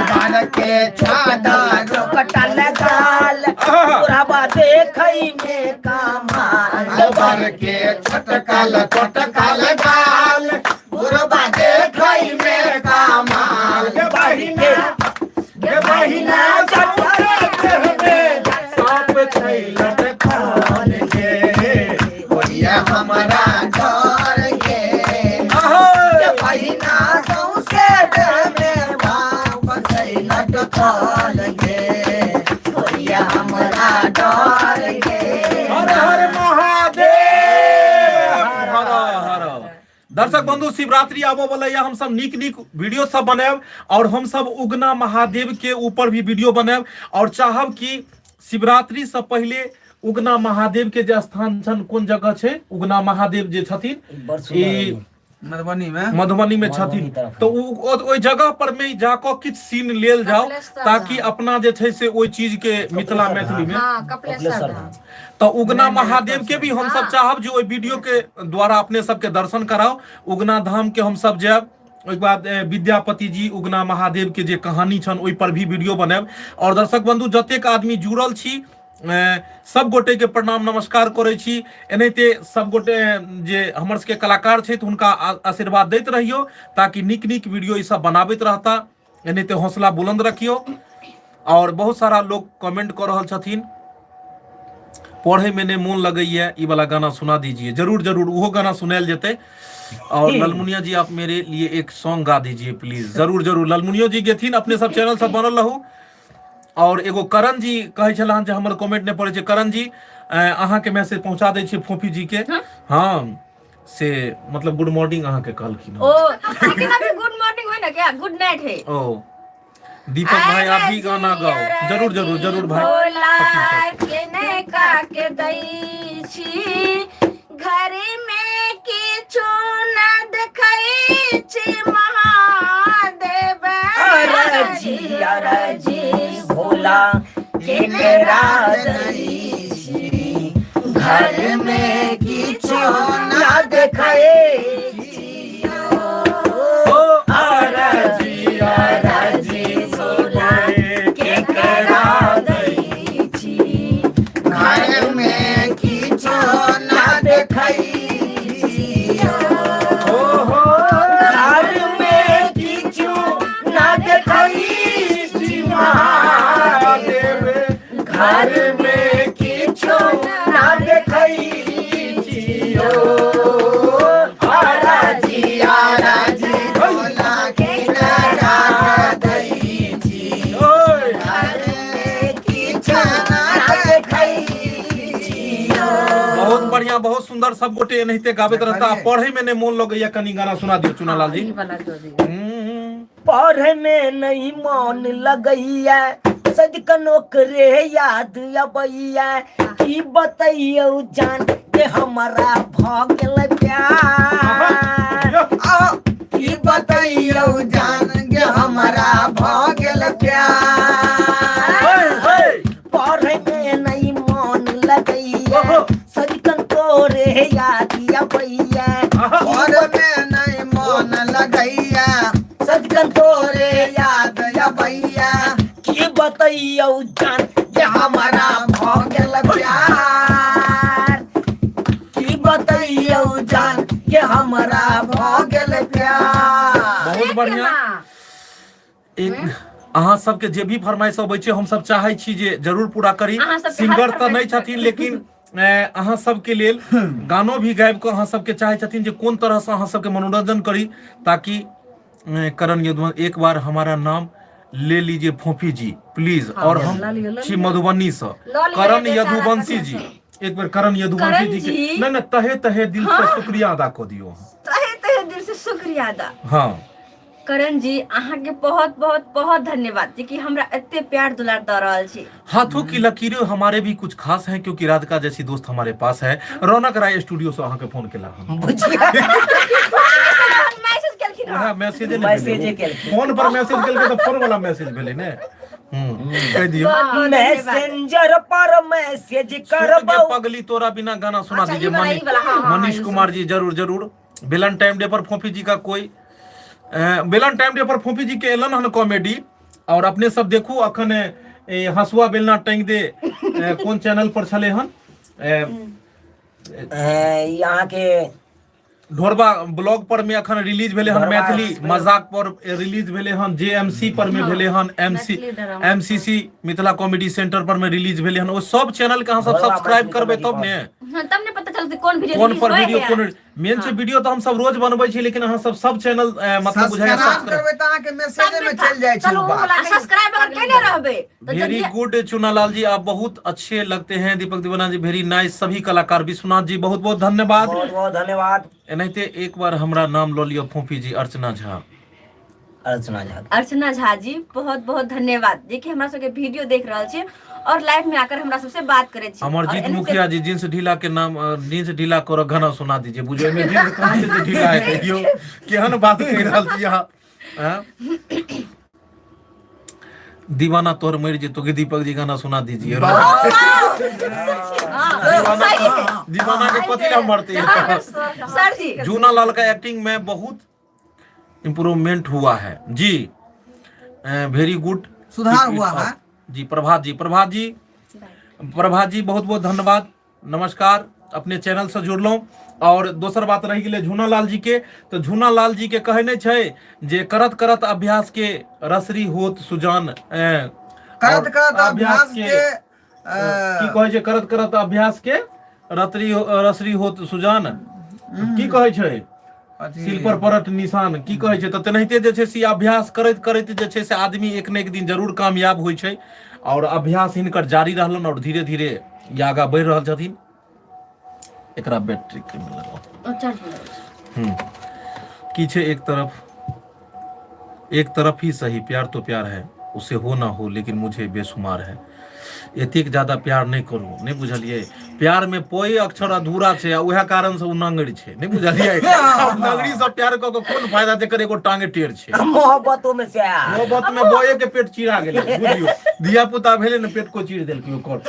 बाल के चादर कटल गाल बुढ़बा देखै में कमाल बर के छटकल चटकल गाल बुढ़बा देखै में कमाल के बहिना सौसे में सांप छै लटकाल गे होइए हमरा डर गे के बहिना सौसे देह में बाप छै लटकल गे होइए हमरा डर गे हर हर महादेव। हर हर। दर्शक बंधु शिवरात्रि आबो वाला या हम सब नीक नीक वीडियो सब बनाएब और हम सब उगना महादेव के ऊपर भी वीडियो बनाएब और चाहब कि शिवरात्रि से पहले उगना महादेव के जे स्थान छन कोन जगह छै उगना महादेव जे छथिन ई मधुबनी में मधुबनी में छथिन तो ओइ जगह पर में जाकर किछ सीन लेल जाओ ताकि अपना जे छै से ओइ चीज के मिथिला मैथिली में हाँ कपिलेश्वर धाम। तो उगना महादेव के भी हम सब चाहब जो ओइ वीडियो के द्वारा अपने सबके दर्शन कराओ उगना धाम के हम सब जाएब। ओइ बाद विद्यापति जी उगना महादेव के जे कहानी छन ओइ पर भी वीडियो बनाएब। और दर्शक बंधु जतेक आदमी जुड़ल छी सब गोटे के प्रणाम नमस्कार करे छी। एनाहिते सब गोटे जे हमर सबके कलाकार छै हुनका आशीर्वाद दैत रहियो ताकि नीक नीक वीडियो ई सब बनाबैत रहता। एनाहिते हौसला बुलंद रखियो। और बहुत सारा लोग कमेंट कर रहल छथिन पढ़े में ने मन लगैया ई वाला गाना सुना दीजिए। जरूर जरूर वो गाना सुनायल जेते। और ललमुनिया जी आप मेरे लिए एक सॉन्ग गा दीजिए प्लीज। जरूर जरूर ललमुनिया जी गेथिन अपने सब चैनल सब बनल रहू। और एगो करण जी कहे छलाहन जे हमर कमेंट ने पढ़े छै करण जी अहाँ के मैसेज पहुंचा दै छी फोफी जी के। हाँ से मतलब गुड मॉर्निंग अहाँ के कहलखिन। ओ लेकिन अभी गुड मॉर्निंग है ना क्या? गुड नाइट है। ओ दीपक भाई आप भी गाना गाओ। जरूर जरूर जरूर भाई। भोला के ने का के दै छी घर में किछु न देखै छी महादेव अरजी भोला के मेरा दै छी घर में किछु न देखै छी अरजी भोला के मेरा दै छी घर में किछु न देखै घर में किछो ना देखै छियो आराजी भोला के लगा दै छियो घर में किछो ना देखै छियो। बहुत बढ़िया, बहुत सुंदर, सब गोटे एनाहिते गाबैत रहता। पढ़े में ने मोन लगैया, कनी गाना सुना दियो चुनालाल जी। पढ़े में नहीं मन लगैया सदिक नौकरे याद अबैया की बतैयौ जान के हमारा भ गेल प्यार की बतैयौ जान के हमारा भ गेल प्यार। पढ़े में नहीं मन लगैया सदिक तोरे याद अबैया घर में नहीं मन लगैया सदिक तोरे याद अबैया की बतैयौ जान के हमारा भ गेल प्यार की बतैयौ जान के हमारा भ गेल प्यार। बहुत बढ़िया। एक अहाँ सबके जे भी फरमाइश अबै छै हम सब चाहै छी जे जरूर पूरा करी। अहाँ सबके सिंगर हर तऽ नहीं छथिन, लेकिन अहाँ सबके लेल गानो भी गाबि कऽ अहाँ सबके चाहै छथिन जे कोन तरह से अहाँ सबके मनोरंजन करी, ताकि करण यदुवंशी एक बार हमारा नाम ले लीजिए फोफी जी प्लीज। और हम छी मधुबनी से करण यदुवंशी जी, एक बार करण यदुवंशी जी के नहीं तहे तहे दिल से शुक्रिया अदा कर दियो। तहे तहे दिल से शुक्रिया अदा। हाँ करण जी अहाँ के बहुत बहुत बहुत धन्यवाद जी कि हमरा इतने प्यार दुलार दे रहल छी। हाथों की लकीरें हमारे भी कुछ खास हैं, क्योंकि राधिका जैसी दोस्त हमारे पास है। रौनक राय स्टूडियो से अहाँ के फोन केला हम मैसेज केलखिन वहाँ मैसेज मैसेजे केलखिन। फोन पर मैसेज केलके तो फोन वाला मैसेज भेले ने। कह दियो मैसेंजर पर मैसेज करबौ पगली तोरा बिना गाना सुना अच्छा, दीजिए ये वाला, ये वाला, हाँ, हाँ, मनीष ये कुमार जी जरूर जरूर। वेलेंटाइन डे पर फोफी जी का कोई वेलेंटाइन डे पर फोफी जी के एलन हन कॉमेडी, और अपने सब देखू अखन हसुआ बेलना टंग दे कौन चैनल पर चले हन यहाँ के ढोरबा ब्लॉग पर में अखन रिलीज भेले हन, मैथिली मजाक पर रिलीज भेले हन, जेएमसी पर में भेले हन, एमसीसी मिथिला कॉमेडी सेंटर पर में रिलीज भेले हन। वो सब चैनल के अहाँ सब सब्सक्राइब करबे तब ने तब ने पता चलते कौन वीडियो कौन पर वीडियो कौन मेन से वीडियो तो हम सब रोज बनबै छी, लेकिन अहाँ सब चैनल मतलब बुझाया सब्सक्राइब करबै त अहाँ के मैसेज में चल जाय छै उ बात। सब्सक्राइब अगर केने रहबे तो वेरी गुड चुनालाल जी, आप बहुत अच्छे लगते हैं। दीपक दीवाना जी वेरी नाइस। सभी कलाकार विश्वनाथ जी बहुत बहुत धन्यवाद। बहुत बहुत धन्यवाद। एनाहिते एक बार हमरा नाम लो लियो फोफी जी अर्चना झा। अर्चना झा जी बहुत बहुत धन्यवाद जी कि हमरा सबके वीडियो देख रहल छी और लाइव में आकर हमरा सबसे बात करे छी। अमरजीत मुखिया जी जींस ढीला के नाम जींस ढीला करो गाना सुना दीजिए। बुझे में जींस कौन से ढीला है कहियो केहन बात कह रहल छी अहाँ। दीवाना तोर मर जे तो दीपक जी गाना सुना दीजिए। दीवाना के कथी ला मरते हैं सर जी। जूना लाल का एक्टिंग में बहुत इम्प्रूवमेंट हुआ है जी, वेरी गुड सुधार हुआ है जी। प्रभात जी बहुत बहुत धन्यवाद, नमस्कार। अपने चैनल से जुड़लौं। और दोसर बात रह गेलै झूना लाल जी के, तो झूना लाल जी के कहने छै जे करत करत अभ्यास के रसरी होत सुजान। करत करत अभ्यास के की कहै छै करत करत अभ्यास के रसरी होत सुजान की कहै छै सिल पर परत निशान की कहै छै। तऽ तेनाहिते जे छै से अभ्यास करैत करैत जे छै से आदमी एक न एक दिन जरूर कामयाब होइ छै, और अभ्यास हिनकर जारी रहलन और धीरे धीरे ये आगा बढ़ि रहल छथिन। एकरा बैटरी के लगाओ की छै एक तरफ ही सही प्यार तो प्यार है, उसे हो ना हो लेकिन मुझे बेशुमार है। एतेक ज्यादा प्यार नहीं करू, नहीं बुझलिए। प्यार में कोई अक्षर अधूरा छै, उहे कारण से उ नांगड़ी छै, नहीं बुझलिए। नांगड़ी से प्यार क के कोन फायदा, जेकर एगो टांगे टेढ़ छै। मोहब्बतों में से मोहब्बत में बोए के पेट चीरा गेलै, बुझियो धिया पुता भेले न पेट को चीर देलकै ओकर।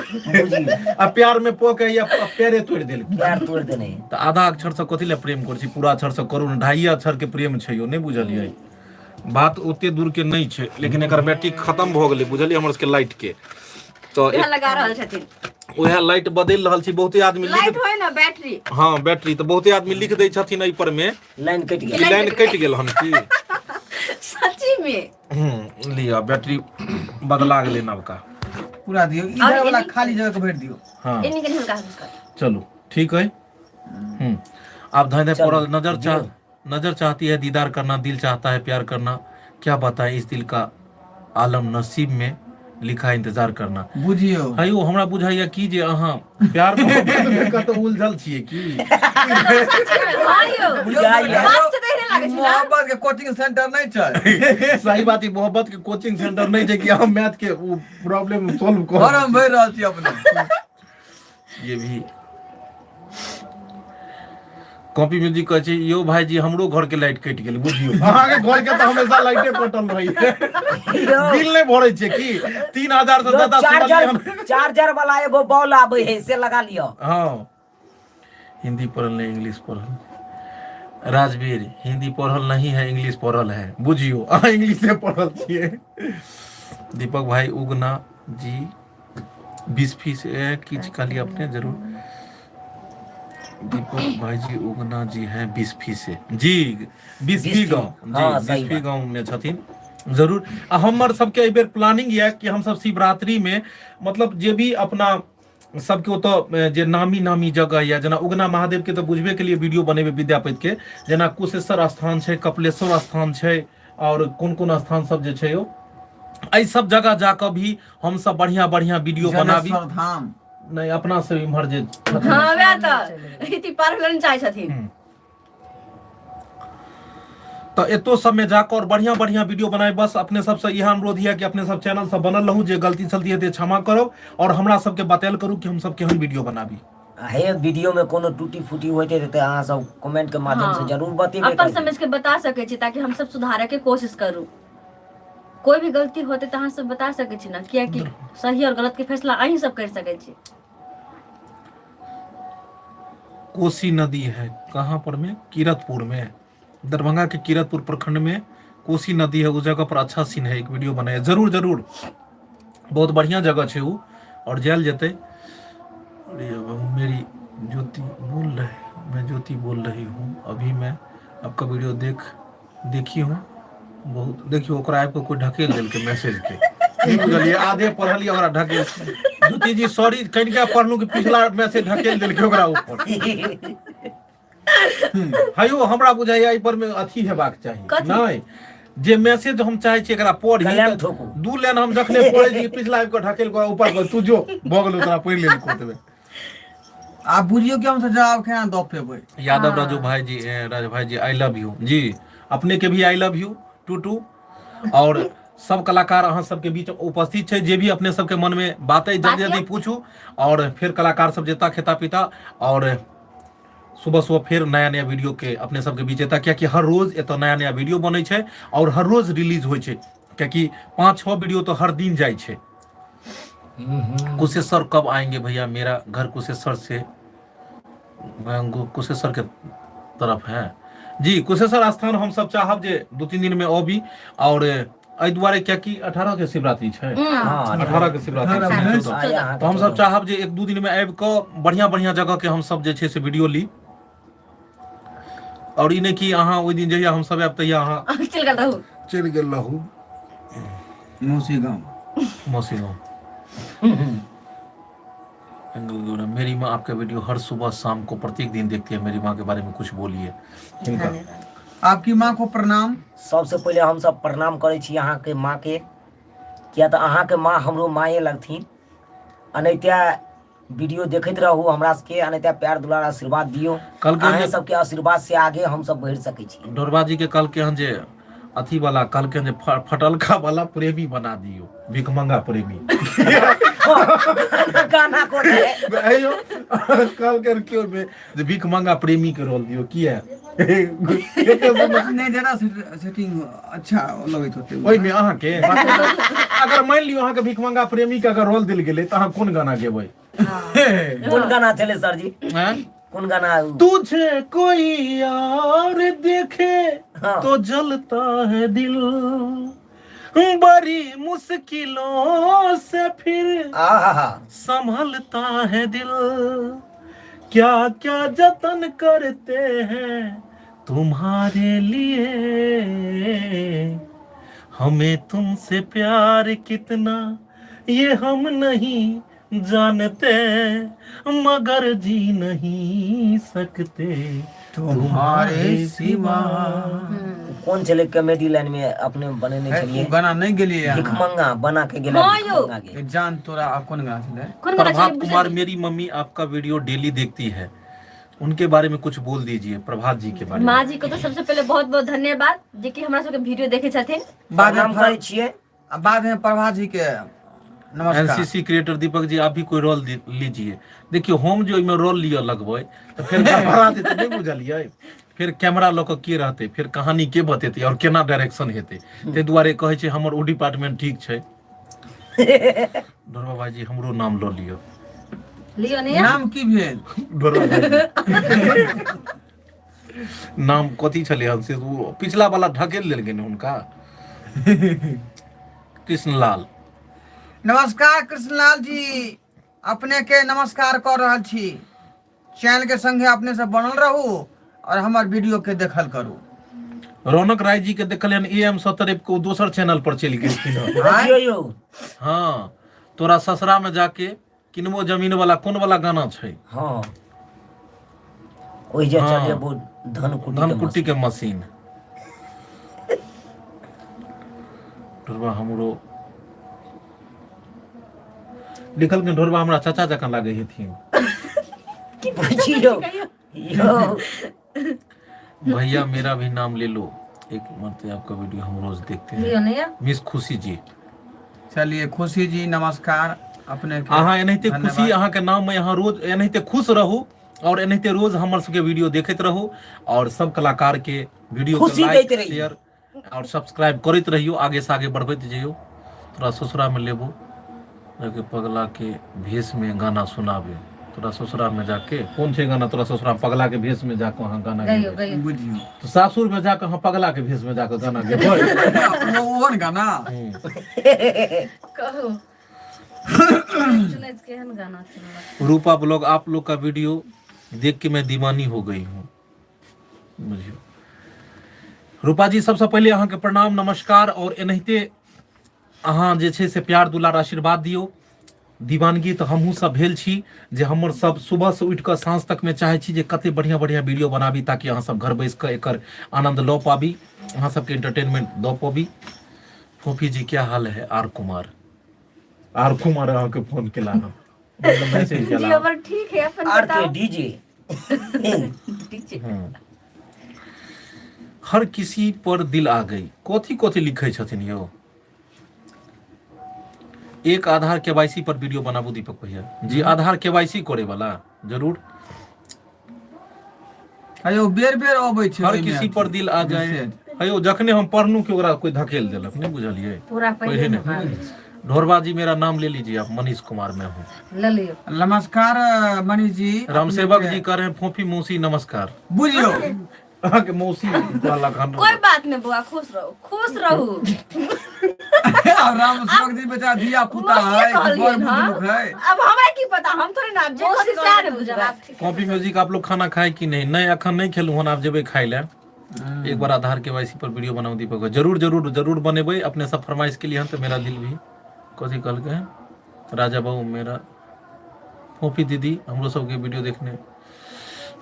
आ प्यार में पो के या पैरे तोड़ देलकै, प्यार तोड़ देने। त आधा अक्षर से कथि ले प्रेम कर छी, पूरा अक्षर से करू न। 2.5 अक्षर के प्रेम छै यो, नहीं बुझलिए। बात ओते दूर के नहीं छै, लेकिन एकर बैटरी खत्म भ गेलै, बुझलिए। हमर के लाइट के तो लगा रहल छथिन, ओहे लाइट बदल रहल छी। बहुते आदमी लाइट होय ना बैटरी, हाँ बैटरी तो बहुते आदमी लिख दै छथिन एहि पर में लाइन कट गई, लाइन कट गेल हन की सच्ची में। लिया बैटरी बदला गेलै नवका। पूरा दियो, और इधर वाला इन्हीं- खाली जगह को भेज दियो। हाँ इन्हीं के हल्का हल्का चलो ठीक है। आप धाय चलो, पड़ल नजर चाहती है दीदार करना, दिल चाहता है प्यार करना, क्या बताएं इस दिल का आलम, नसीब में लिखा है इंतजार करना। बुझियो है वो हमरा बुझाइया कि जे अहाँ प्यार मोहब्बत में कतौ उलझल छियै की। हाँ यो बुझाइया। बात से देहने लागे छै ना। मोहब्बत के कोचिंग सेंटर नहीं छै। सही बात, ई मोहब्बत के कोचिंग सेंटर नहीं छै कि हम मैथ के वो प्रॉब्लम सॉल्व कर। और हम भर रहल छी अपने। ये भी कॉपी म्यूजिक कहै छै यो भाईजी हमरो घर के लाइट कटि गेल बुझियो। अहाँ के घर के तो हमेशा लाइटे कटल रही है, बिल नहीं भरे छै की 3000 से ज्यादा चार्जर वाला एगो बॉल आबै है से लगा लियो। हाँ हिंदी पढ़ल नहीं इंग्लिश पढ़ल। राजवीर हिंदी पढ़ल नहीं है इंग्लिश पढ़ल है बुझियो, अहाँ इंग्लिश से पढ़ल छियै। दीपक भाई उगना जी 20 फीस किछ कहलिए अपने जरूर। दीपक भाई जी उगना जी हैं 20 फीसे जी 20 गाँव हाँ, जी सही 20 गाँव में छथिन जरूर। आ हमर सबके एहि बेर प्लानिंग ये कि हम सब शिवरात्रि में मतलब जे भी अपना सबके ओतऽ जे नामी नामी जगह या जेना उगना महादेव के तो बुझबे के लिए वीडियो बनेबे विद्यापति के, जेना कुशेश्वर स्थान छै, कपिलेश्वर स्थान छै, और कोन कोन स्थान सब जे छै यो, एहि सब जगह जाकर भी हम सब बढ़िया बढ़िया वीडियो बनाबी। जलेश्वर धाम नहीं अपना से इम्हर जे हाँ वएह तऽ इति पार होलन चाहे छथिन। तो एतो सब में जाकर और बढ़िया बढ़िया वीडियो बनाए। बस अपने सबसे यह अनुरोध है कि अपने सब चैनल सब बनल रहू, जे गलती सलती है क्षमा करो और हमरा सबके बतायल करू कि हम सब केहन वीडियो बनाबी। हे वीडियो में कोनो टूटी फूटी होते रहते अहाँ सब कमेंट के माध्यम से जरूर बतेबे अपन करबै। समझ के बता सके छी ताकि हम सब सुधारे के कोशिश करू। कोई भी गलती होते तो अहाँ सब बता सके छी ना, किया कि सही और गलत के फैसला अहीं सब कर सके छी। कोसी नदी है कहाँ पर में, किरतपुर में, दरभंगा के किरतपुर प्रखंड में कोसी नदी है। उस जगह पर अच्छा सीन है, एक वीडियो बनाए जरूर जरूर, बहुत बढ़िया जगह है वो और जायल जते। मेरी ज्योति बोल रहे, मैं ज्योति बोल रही हूँ, अभी मैं आपका वीडियो देखी हूँ बहुत। देखियो ओकरा आपको कोई ढकेल दिल के मैसेज के नहीं बुझलिए, आधे पढ़लिए ओकरा ढकेल। ज्योति जी सॉरी कनिका पढ़लू कि पिछला मैसेज ढकेल दिल के ओकरा ऊपर। हायो हमरा बुझाइया एहि पर में अथी हेबाक चाही नहीं, जे मैसेज हम चाहे छी एकरा पढ़ी कलम ठोकू। दू लाइन हम जखने पढ़े छी पिछला को ढकेल को ऊपर को तू जो भगल ओकरा पढ़ लेल को देबे। आप बुझियो कि हम से जवाब केना द पेबै। यादव राजू भाई जी, राज भाई जी आई लव यू जी, अपने के भी आई लव यू टू। और सब कलाकार अहाँ सबके बीच उपस्थित छै, जे भी अपने सबके मन में बात है जल्दी जल्दी पूछू और फिर कलाकार सब जेता खेता पीता और सुबह सुबह फिर नया नया वीडियो के अपने सबके बीच एता, क्या कि हर रोज एत नया नया वीडियो बनै छै और हर रोज रिलीज होइ छै, क्या कि 5-6 वीडियो तो हर दिन जाय छै। कुशेश्वर कब आएंगे भैया, मेरा घर कुशेश्वर से कुशेश्वर के तरफ है जी। कुशेश्वर स्थान हम सब चाहब जे 2-3 दिन में आबी और एहि दुआरे क्या कि 18 के शिवरात्रि छै, 18 के शिवरात्रि छै, तो हम सब चाहब जे 1-2 दिन में आबि कऽ बढ़िया बढ़िया जगह के हम सब जे छै से वीडियो ली। और ई नहीं कि अहाँ ओहि दिन जहिया हम सब आब तहिया अहाँ चलि गेल रहू मौसी गाँव। मेरी माँ आपका वीडियो हर सुबह शाम को प्रत्येक दिन देखती है, मेरी माँ के बारे में कुछ बोलिए। आपकी माँ को प्रणाम। सबसे पहले हम सब प्रणाम करे छी अहाँ के माँ के, किया तो अहाँ के माँ हमरो माए लगथिन। अनैत्या वीडियो देखते रहू हमरा सबके, अनैत्या प्यार दुलार आशीर्वाद दियो, अहाँ सबके आशीर्वाद से आगे हम सब बढ़ सकै छी। ढोरबा जी के कल के हन जे अथी वाला कल के जे फटलका वाला प्रेमी बना दियो, भिखमंगा प्रेमी। गाना को अयो कल के क्यों में जे भिखमंगा प्रेमी के रोल दियो किया नहीं जरा सेटिंग अच्छा लगैत होते ओइ में अहाँ के अगर मान लियो अहाँ के भिखमंगा प्रेमी के अगर रोल दिल गेले त अहाँ कोन गाना गेबै? कौन गाना चले सर जी? कौन गाना? तुझे कोई और देखे तो जलता है दिल, बड़ी मुश्किलों से फिर संभलता है दिल, क्या क्या जतन करते हैं तुम्हारे लिए, हमें तुमसे प्यार कितना ये हम नहीं जानते मगर जी नहीं सकते तुम्हारे सिवा। कौन चले कॉमेडी लाइन में अपने बने नहीं चलिए वो गाना नहीं गेलिए भिखमंगा बना के गेला हाँ यो। भिखमंगा के। जान तोरा कौन गाना छले? कौन गाना प्रभात चली कुमार, मेरी मम्मी आपका वीडियो डेली देखती है, उनके बारे में कुछ बोल दीजिए, प्रभात जी के बारे में। माँ जी को तो सबसे पहले बहुत बहुत धन्यवाद जे कि हमरा सबके वीडियो देखे छथिन। बाद नाम में करे छिए बाद में प्रभात जी के नमस्कार। एनसीसी क्रिएटर दीपक जी, आप भी कोई रोल लीजिए। देखियो हम जो इमे रोल लियो लगबै तो फिर गड़बड़ाते तो नहीं बुझलिए, फिर कैमरा ल के के रहते, फिर कहानी के बतेते और केना डायरेक्शन हेते। ते दुआरे कहै छै हमर ओ डिपार्टमेंट ठीक छै। ढोरबा भाईजी हमरो नाम ल लियो। लियो नहीं नाम की भेल? ढोरबा भाईजी नाम कथी छले हमसे वो पिछला वाला ढकेल देल गेने हुनका। कृष्णलाल। नमस्कार कृष्णलाल जी, अपने के नमस्कार कर रहल छी। चैनल के संगे अपने से बनल रहू और हमार वीडियो के देखल करू। रौनक राय जी के देखलियन AM 17 को दोसर चैनल पर चली गेलखिन। देखियो यो हाँ, तोरा ससुरा में जाके किनबो जमीन वाला कौन वाला गाना छै? हाँ ओइ जे हाँ। चलिए वो धनकुट्टी के मशीन। ढोरबा हमरो लिखल के ढोरबा हमरा चाचा जकां लागे हेथिन। बुझियो यो भैया मेरा भी नाम ले लो, एक मरते आपका वीडियो हम रोज देखते लियो हैं। नहीं मिस खुशी जी, चलिए खुशी जी नमस्कार। अपने के अहाँ एनाहिते धन्यवाद। खुशी अहाँ के नाम में यहाँ रोज एनाहिते खुश रहू और एनाहिते रोज हमर सबके वीडियो देखैत रहू और सब कलाकार के वीडियो के खुशी लाइक दैत रहिए। शेयर और सब्सक्राइब करैत रहियो, आगे से आगे बढ़बैत जइयो। तोरा ससुरा में लेबो जाके पगला के भेष में गाना सुनाबे। तोरा ससुरा में जाके कौन छै गाना? तोरा ससुरा में पगला के भेष में जाके वहाँ गाना गयो गेबै। गयो बुझियो तो सासुर में जाके हाँ पगला के भेष में जाके गाना गेबै। ओहन गाना कहो सुने केहन गाना सुनलक। रूपा ब्लॉग, आप लोग का वीडियो देख के मैं दीवानी हो गई हूँ। बुझियो रूपा जी, सबसे पहले अहाँ के प्रणाम नमस्कार और एनाहिते अहाँ जे छै से प्यार दुलार आशीर्वाद दियो। दीवानगी तो हमहूँ सब भेल छी जे हमर सब सुबह से उठ कर साँझ तक में चाहे छी जे कते बढ़िया बढ़िया वीडियो बनाबी ताकि अहाँ सब घर बैस कर एकर आनंद लऽ पाबी, अहाँ सबके एंटरटेनमेंट दऽ पाबी। फोफी जी क्या हाल है? आर कुमार अहाँ के फोन केला हम मतलब मैसेज जी केला। हमर ठीक है, अपन आर के बताओ। डीजे हाँ। हर किसी पर दिल आ गई, कथी कथी लिखे छथिन यो? एक आधार KYC पर वीडियो बनाबू दीपक भैया जी। आधार KYC करे वाला जरूर। अयो बेर बेर अबै छै हर ओइमे किसी अथी, पर दिल आ जाए। मैसेज। अयो जखने हम पढ़नू के ओकरा कोई धकेल देलक, नहीं बुझलिए? पूरा पहले ने। न ढोरबा जी मेरा नाम ले लीजिए आप, मनीष कुमार मैं हूँ। ले लियो। नमस्कार मनीष जी। रामसेवक अपने जी कह रहे हैं फोफी मौसी नमस्कार। के- बुझियो अहाँ के मौसी वाला खाना। कोई बात नहीं बुआ, खुश रहो खुश रहू। अब रामसेवक जी बेचारा धिया पुता मौसी है, कहलिए बड़ ना। बुजुर्ग है। अब हमें की पता, हम थोड़ी ना जे मौसी कथी से सारे बुझबै। बुझबै। कॉपी म्यूजिक आप लोग खाना खाए कि नहीं? नहीं अखन नहीं खेलू हन, आप जेबे खाए ले। एक बार आधार KYC पर वीडियो बनाऊ दीपक भाई। जरूर जरूर जरूर बनेबै, अपने सब फरमाइश के लिए हन तो मेरा दिल भी कथी कहल के हैं राजा बाबू मेरा फोफी दीदी हमरो सबके वीडियो देखने।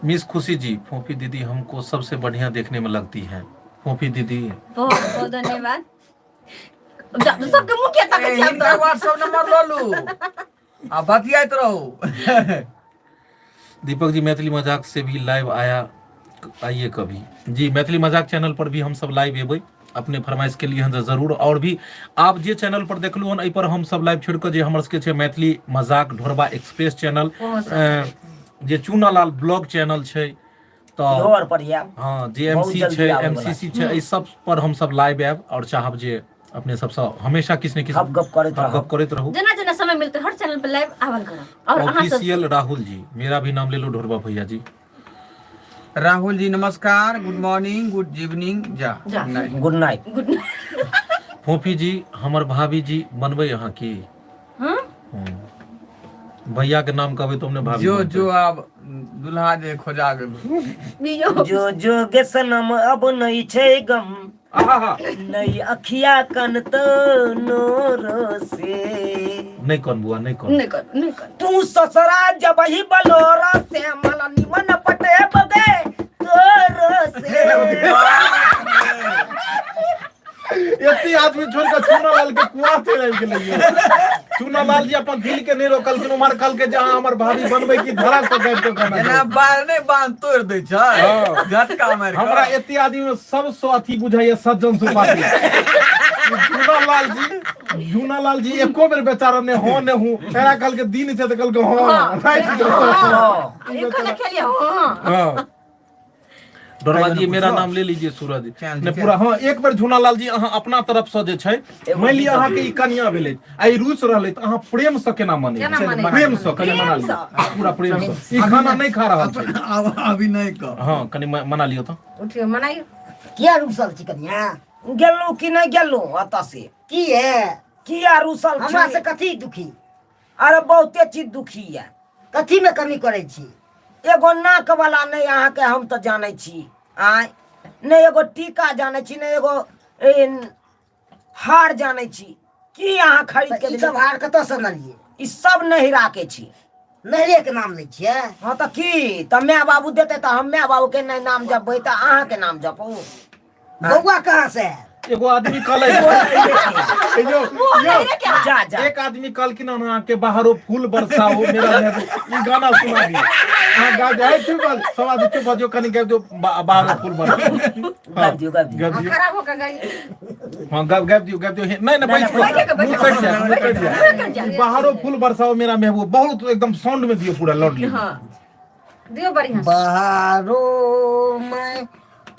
मिस खुशी जी, फोफी दीदी हमको सबसे बढ़िया देखने में लगती है। फोफी दीदी बहुत बहुत धन्यवाद। सबके मुंह क्या ताकत है हिनकर व्हाट्सएप नंबर लो लू आ बतियाइत रहू। दीपक जी मैथिली मजाक से भी लाइव आइए कभी जी। मैथिली मजाक चैनल पर भी हम सब लाइव एबै, अपने फरमाइश के लिए हम जरूर। और भी आप जे चैनल पर देखलू हन, एहि पर हम सब लाइव छोड़ कर जे हमर सबके छै मैथिली मजाक ढोरबा एक्सप्रेस चैनल, जे चूनालाल ब्लॉग चैनल छै, तो और पर या हाँ बहुत JMC जल्दी छै, आबै वाला MCC छै, एहि सब पर हम सब लाइव आएब और चाहब जे अपने सबसे हमेशा किछ ने किछ गप गप करैत रहब। गप करैत रहू। जना जना समय मिलते हर चैनल पे लाइव आवल करो। और अहाँ सब ऑफिशियल राहुल जी, मेरा भी नाम ले लो ढोरबा भैया जी। राहुल जी नमस्कार, गुड मॉर्निंग, गुड इवनिंग, जा जा। नाइट। Good night. गुड फोफी जी हमर भाभी जी बनबै अहाँ की? हां भैया के नाम कहबै तो हमने भाभी जो बनतै। जो आप दुल्हा जे खोजा गेलू। बियो जो गे सनम अब नहीं छै गम, आहा नहीं अखिया कन तो नोरो से नहीं कौन बुआ नहीं कौन नहीं कर नहीं कर तू ससुरा जब ही बलोरा से मला निमन पटे बगे तोर से इतनी आदमी छोड़ के चूनालाल के कुआं से रह गेलै चूनालाल जी अपन दिल के नहीं रोकल कि उमर कल के जहां हमर भाभी बनबै की धरा से गैर के गाना एना बार नहीं बांध तोड़ दे छै हाँ। झटका मार के हमरा इतनी आदमी में सबसे अथी बुझाइए सज्जन सुपाती जूनालाल जी एको बेर बेचारा ने हो ने हूं तेरा कल के दिन से कल के हो राइट इनको ले खेलिए हां हां डोरवा जी मेरा नाम ले लीजिए सूरज चल, ने चल। पूरा हां एक बार झूनालाल जी अहाँ अपना तरफ से जे छै मान लिया अहाँ के ई कन्या भेलै आई रूस रहलै त अहाँ प्रेम से केना माने केना माने? प्रेम से कने मना लियो पूरा प्रेम से ई खाना नहीं खा रहल छै अब अभी नहीं कर हां कने मना लियो तो उठियो मनाइयो किया रुसल छी कनिया गेलू कि नहीं गेलू अता से की है किया रूसल हमरा छी? से कथी दुखी अरे बहुते चीज दुखी है कथी में कमी करे छी एगो नाक वाला नहीं अहाँ के हम तो जाने छी आय नहीं एगो टीका जाने छी नहीं एगो हार जाने छी की अहाँ खरीद के ई सब हार कतऽ से ललिए ई सब नहीं राखे छी नहरे के नाम लै छियै हाँ तो की तो माय बाबू देते तो हम माय बाबू के नहीं नाम जपबै तो अहाँ के नाम जपू बउआ कहाँ से है एगो आदमी कहलै जा जा एक आदमी कल कि ना के बाहरो फूल बरसाओ मेरा ई गाना सुना दी हां गा जाए चुप सब आदमी चुप बजो कनी गा दो बाहरो फूल बरसाओ गाब दियो गाब दियो गा दियो खराब होकर गई हां गा दियो नहीं ना बैठ जा बाहरो फूल बरसाओ मेरा महबूब बहुत एकदम साउंड में दियो पूरा लौट लियो हां दियो बढ़िया बहारो में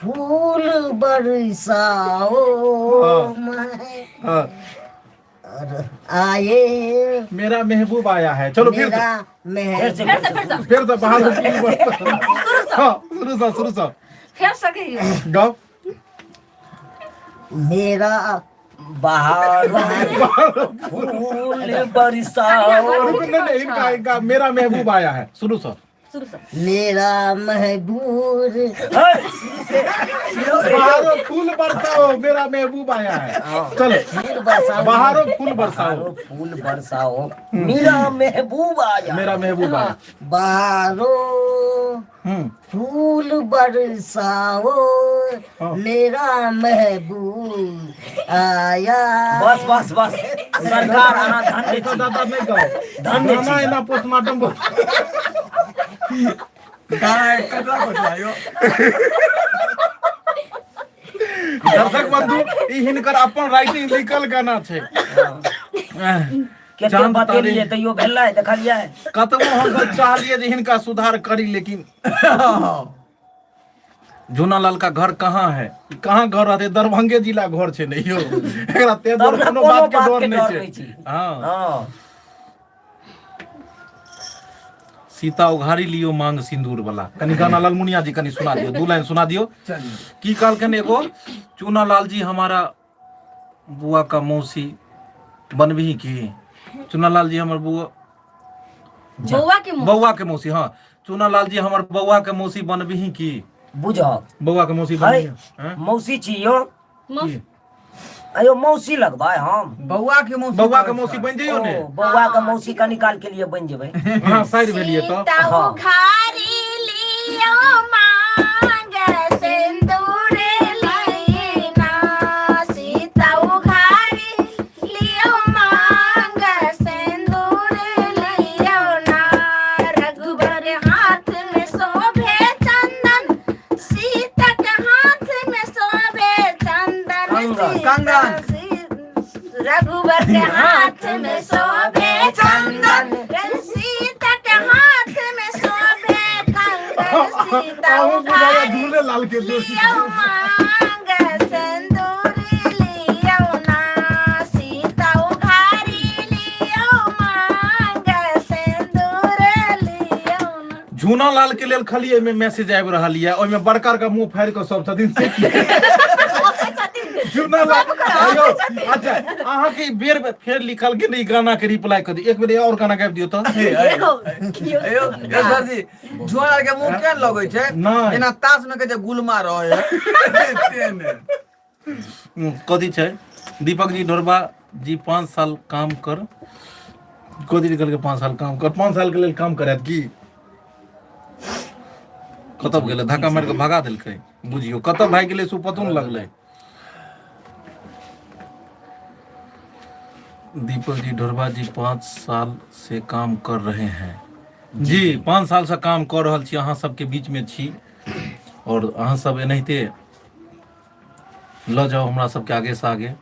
फूल बरसाओ मैं हां आए मेरा महबूब आया है चलो फिर मेरा से महबूब फिर से बाहरो फूल बरसाओ हां शुरू से फेर सके गाओ मेरा बाहर फूल बरसाओ नहीं इनका मेरा महबूब आया है शुरू से मेरा महबूब बाहरो फूल बरसाओ मेरा महबूब आया है चलो फूल बरसाओ बाहरो फूल बरसाओ फूल बरसाओ मेरा महबूब आया मेरा महबूब आया बाहरो फूल बरसाओ मेरा महबूब आया बस बस बस सरकार अहाँ धन्य ऐसा छी दादा नहीं कहो धन्यवाद इना पोस्टमार्टम गाय कतरा बचायो दर्शक बंधु ई हिनकर अपन राइटिंग लिखल गाना छै केते चांद बतेलिए तारे तैयो भेलै देखलिए कतबो हम चाहलिए जे हिनका सुधार करी लेकिन झूनालाल का घर कहाँ है कहाँ घर रहते दरभंगे जिला घर छै नहीं हो एकरा ते तब ना कोनो कोनो बात के बात डर के नहीं डर छै नहीं छी। हां हां सीता उघारी लियो मांग सिंदूर वाला कनी गाना लालमुनिया जी कनी सुना दियो दो लाइन सुना दियो चलिए की कहलकन एगो चूनालाल जी हमारा बुआ का मौसी बनबही की चूनालाल जी हमर बुआ बउआ के मौसी हाँ चूनालाल जी हमर बउआ के मौसी बनबही की बुझब बउआ के मौसी बनबही हैं? मौसी छी यो की? अयो मौसी लगबै हम बउआ के मौसी बउआ के मौसी बन जइयो ने बउआ के मौसी का निकाल के लिए बन जेबै हां साइड भेलिए तो हाँ। उघारी लियो मांग सिंदूर लीना सीता उघारी लियो मांग सिंदूर लियो ना रघुबर हाथ में शोभे चंदन सीता के हाथ में शोभे चंदन कंगन रघुबर के हाथ में शोभे चंदन सीता के हाथ में शोभे कंगन सीता उघारी झूले लाल के दोषी लियो मांग सिंदूर लियो ना सीता उघारी लियो मांग सिंदूर लियो ना झूनालाल के लेल खाली में मैसेज आबि रहल ये ओइ में बड़का का मुंह फाड़ के सब छथिन से झूनालाल आयो अच्छा अहाँ के बेर फेर लिखल के नहीं गाना के रिप्लाई कर दी एक बेर और गाना गाबि दियो तो अयो ए सर जी झोला के मुंह केन लगै छै नहीं। जेना तास में के जे गुलमा रहै तेने कथी छै दीपक जी ढोरबा जी 5 साल काम कर कोदी निकल के 5 साल काम कर, 5 साल के लिए काम करे की कतब गेले, धक्का मार के भगा देलकै, बुझियो कतब भाग गेले से पतो न लगले। दीपक जी ढोरबा जी 5 साल से काम कर रहे हैं जी, 5 साल से काम कर रहल छी, अहाँ सबके बीच में छी और अहाँ सब एनाहिते ल जाओ हमरा सबके आगे से आगे।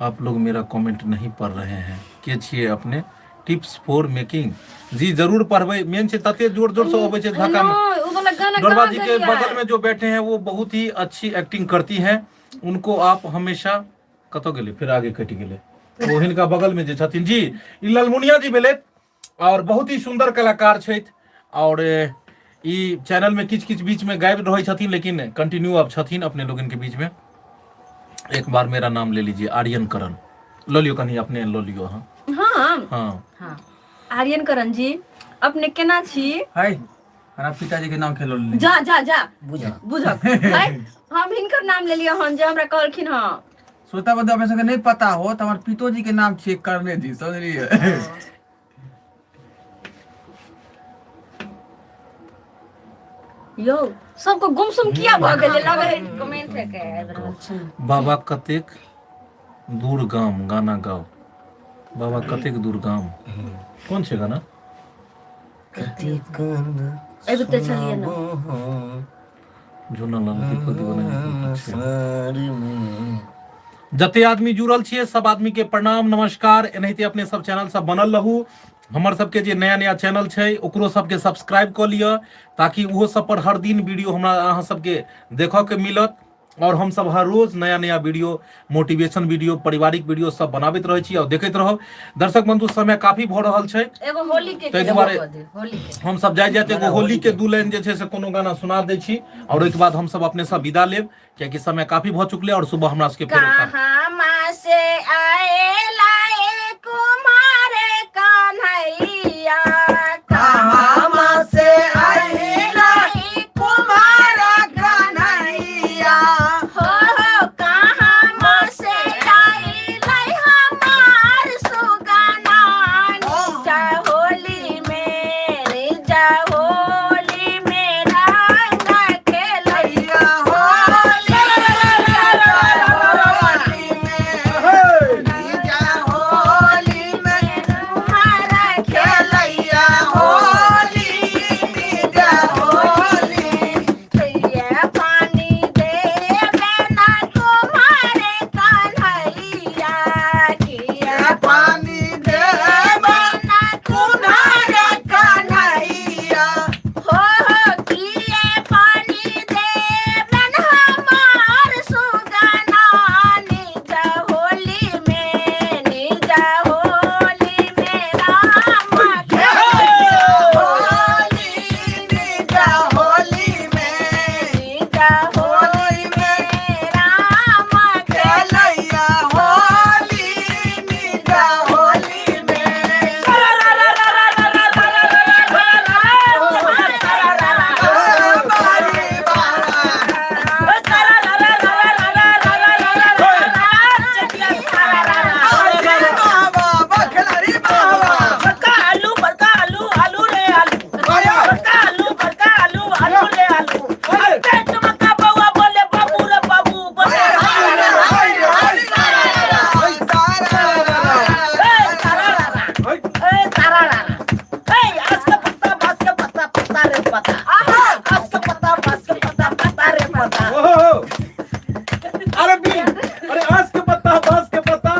आप लोग मेरा कमेंट नहीं पढ़ रहे हैं, के छिए अपने टिप्स फॉर मेकिंग जी, जरूर पढ़बै, मेन छै तते जोर जोर से अबै छै धक्का में। ढोरबा जी के बगल में जो बैठे हैं वो बहुत ही अच्छी एक्टिंग करती हैं, उनको आप हमेशा कतो गेले फिर आगे कटि गेले, वो हिनका बगल में जे छथिन जी, ई ललमुनिया जी भेले और बहुत ही सुंदर कलाकार छथि और ई चैनल में किछ किछ बीच में गायब रहै छथिन, लेकिन कंटिन्यू अब छथिन अपने लोगन के बीच में। एक बार मेरा नाम ले लीजिए, आर्यन करण, लो लियो कहीं अपने लो लियो। हाँ हाँ हाँ हाँ आर्यन करण जी अपने केना छी? है हमरा पिताजी के नाम खेलो ले जा जा जा बुझा बुझक है हम हिनकर नाम ले लियो हन जे हमरा कहलखिन हां। श्रोता बंधु अपने सबके नहीं पता हो तो हमारे पिताजी के नाम चेक करने दी, समझलिए। यो सबको गुमसुम किया भ गेले लगे कमेंट है के आबि रहल छै। बाबा कतेक दूर गाम गाना गाओ, बाबा कतेक दूर गाम कौन छै गाना? एबे ते चलिए ना जोना लाल दीपक दीवाना जते आदमी जुड़ल छिए सब आदमी के प्रणाम नमस्कार। एनाहिते अपने सब चैनल सब बनल रहू, हमर सबके जे नया नया चैनल छै ओकरो सबके सब्सक्राइब क लिअ ताकि उहो सब पर हर दिन वीडियो हमरा अहाँ सबके देखऽ के मिलत और हम सब हर रोज नया नया वीडियो, मोटिवेशन वीडियो, पारिवारिक वीडियो सब बनाबैत रहै छी और देखैत रहब। दर्शक बंधु समय काफी भ रहल छै, एगो होली के ताहि दुआरे होली के हम सब जाय एगो होली के 2 लाइन जे छै से कोनो गाना सुना दै छी और ओइके बाद हम सब अपने सब विदा लेब, कियाकि समय काफी भ चुकले और सुबह हमरा सबके फेर कहाँ माँ से आए लाए कुमार कन्हैया, कहाँ माँ से आई लाई कुमार कन्हैया, हो कहाँ माँ से आई लाई हमार सुगना, निजा होली में निजा होली में रंग खेलैया होली में तुम्हारा खेलैया होली निजा होली, खेलिया पानी देवे ना तुम्हारे कन्हैया, किया पानी देवा ना तुम्हारा कन्हैया, हो किए पानी देवन हमार सुगना, निजा होली में निजा होली में राम होली निजा होली में, निजा होली में राम खेलैया होली निजा होली में, बाबा बखलारी बाबा अरे आज के पत्ता बांस के पत्ता,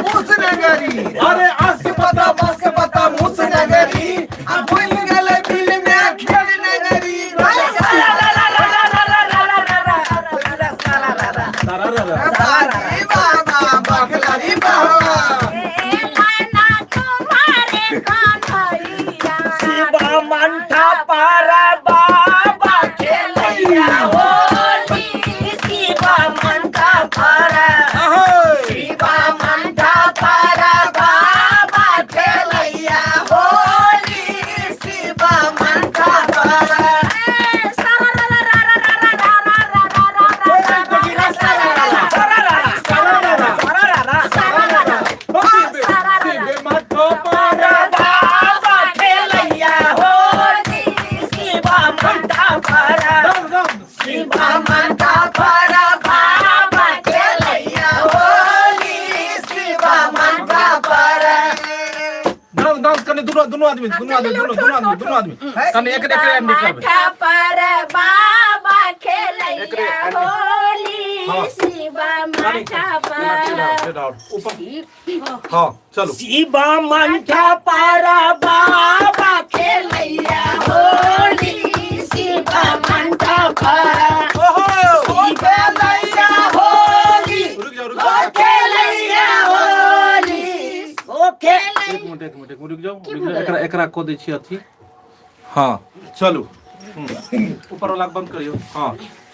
मुसनगरी अरे आज के पत्ता बस के पता मुसनगरी, अब भूल गेले बिल में खेल नगरी, बखलारी बाबा बखलारी बाबा, लाना तुम्हारे कन्हैया, शिवा मंठा पारा बाबा खेलैया होली शिवा मन का पारा, शिवा मंठा पारा बाबा खेलैया हो दोनों आदमी कने एक करबे माथा पर बाबा खेलैया होली शिवा माथा पर ऊपर हां चलो शिवा मंठा पारा बाबा खेलैया होली शिवा मंठा पारा खेलैया होली रुक जाओ खेलैया होली ओके एक मिनट रुक जाओ एकरा को दै छी अथी हां चलू ऊपर वाला बंद करियो हां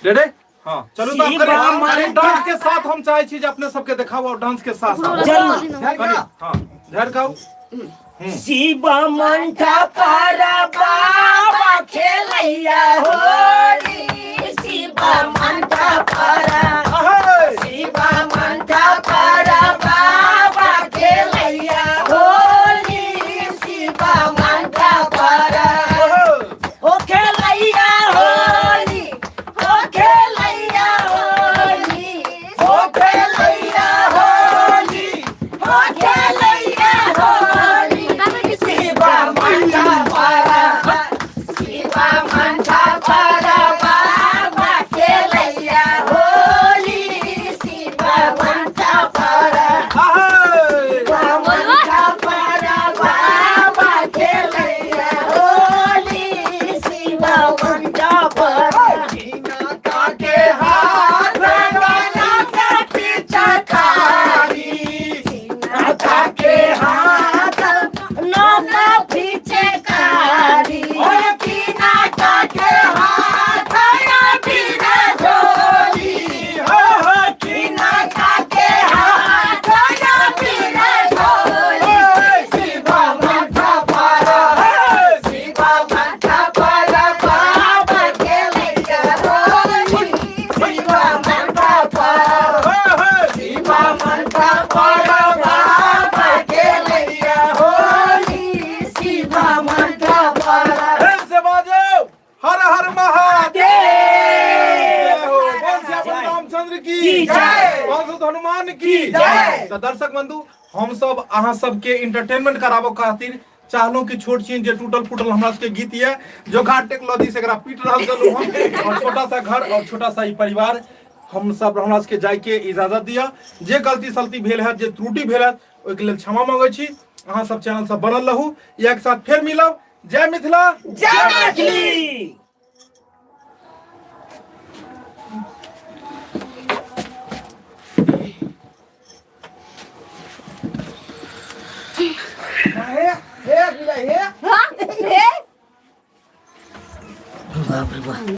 रेडी हां चलू तो हम करें हमारे डांस के साथ हम चाहे छी जे अपने सबके दिखाओ और डांस के साथ हां धैर्य गाओ शिवा मंठा पारा बाबा खेलैया होली शिवा मंठा पारा शिवा मंठा पारा बाबा खेलैया होली शिवा मंठा पारा ओ खेलैया होली ओ खेलैया होली ओ खेलैया होली ओ खेलैया होली शिवा मंठा पारा शिवा मंठा पारा बाबा खेलैया होली शिवा मंठा पारा शिवा मंठा पारा बाबा खेलैया होली शिवा मंठा पारा जीना के हाथ वाला का पीछा खारी जीना के हाथ नौका पीछे कारी जीना के हाथ या बिना झोली जीना के हाथ या बिना झोली शिवा मंठा पारा शिवा मंठा पारा बाबा खेलैया होली शिवा मंठा पारा शिवा मंठा पारा बाबा खेलैया होली शिवा मंठा पारा प्रेम से बाजो हर हर महादेव बोल श्री रामचंद्र की जय बोल हनुमान की जय। तो दर्शक बंधु हम सब अहाँ सबके इंटरटेनमेंट कराबो खातिर चाहलो कि छोट चीज जे टूटल फूटल हमरा सबके गीत ये जो घाट टेक्नोलॉजी से एकरा पीट रहल चलू हम और छोटा सा घर और छोटा सा ही परिवार हम सब हमरा सबके जाय के इजाजत दिया जे गलती सलती भेल है जे त्रुटि भेल है ओइ के लेल क्षमा मांगै छी अहाँ सब चैनल सब बनल रहू एक साथ फिर मिलब जय मिथिला जय मैथिली। हे बाप रे बाप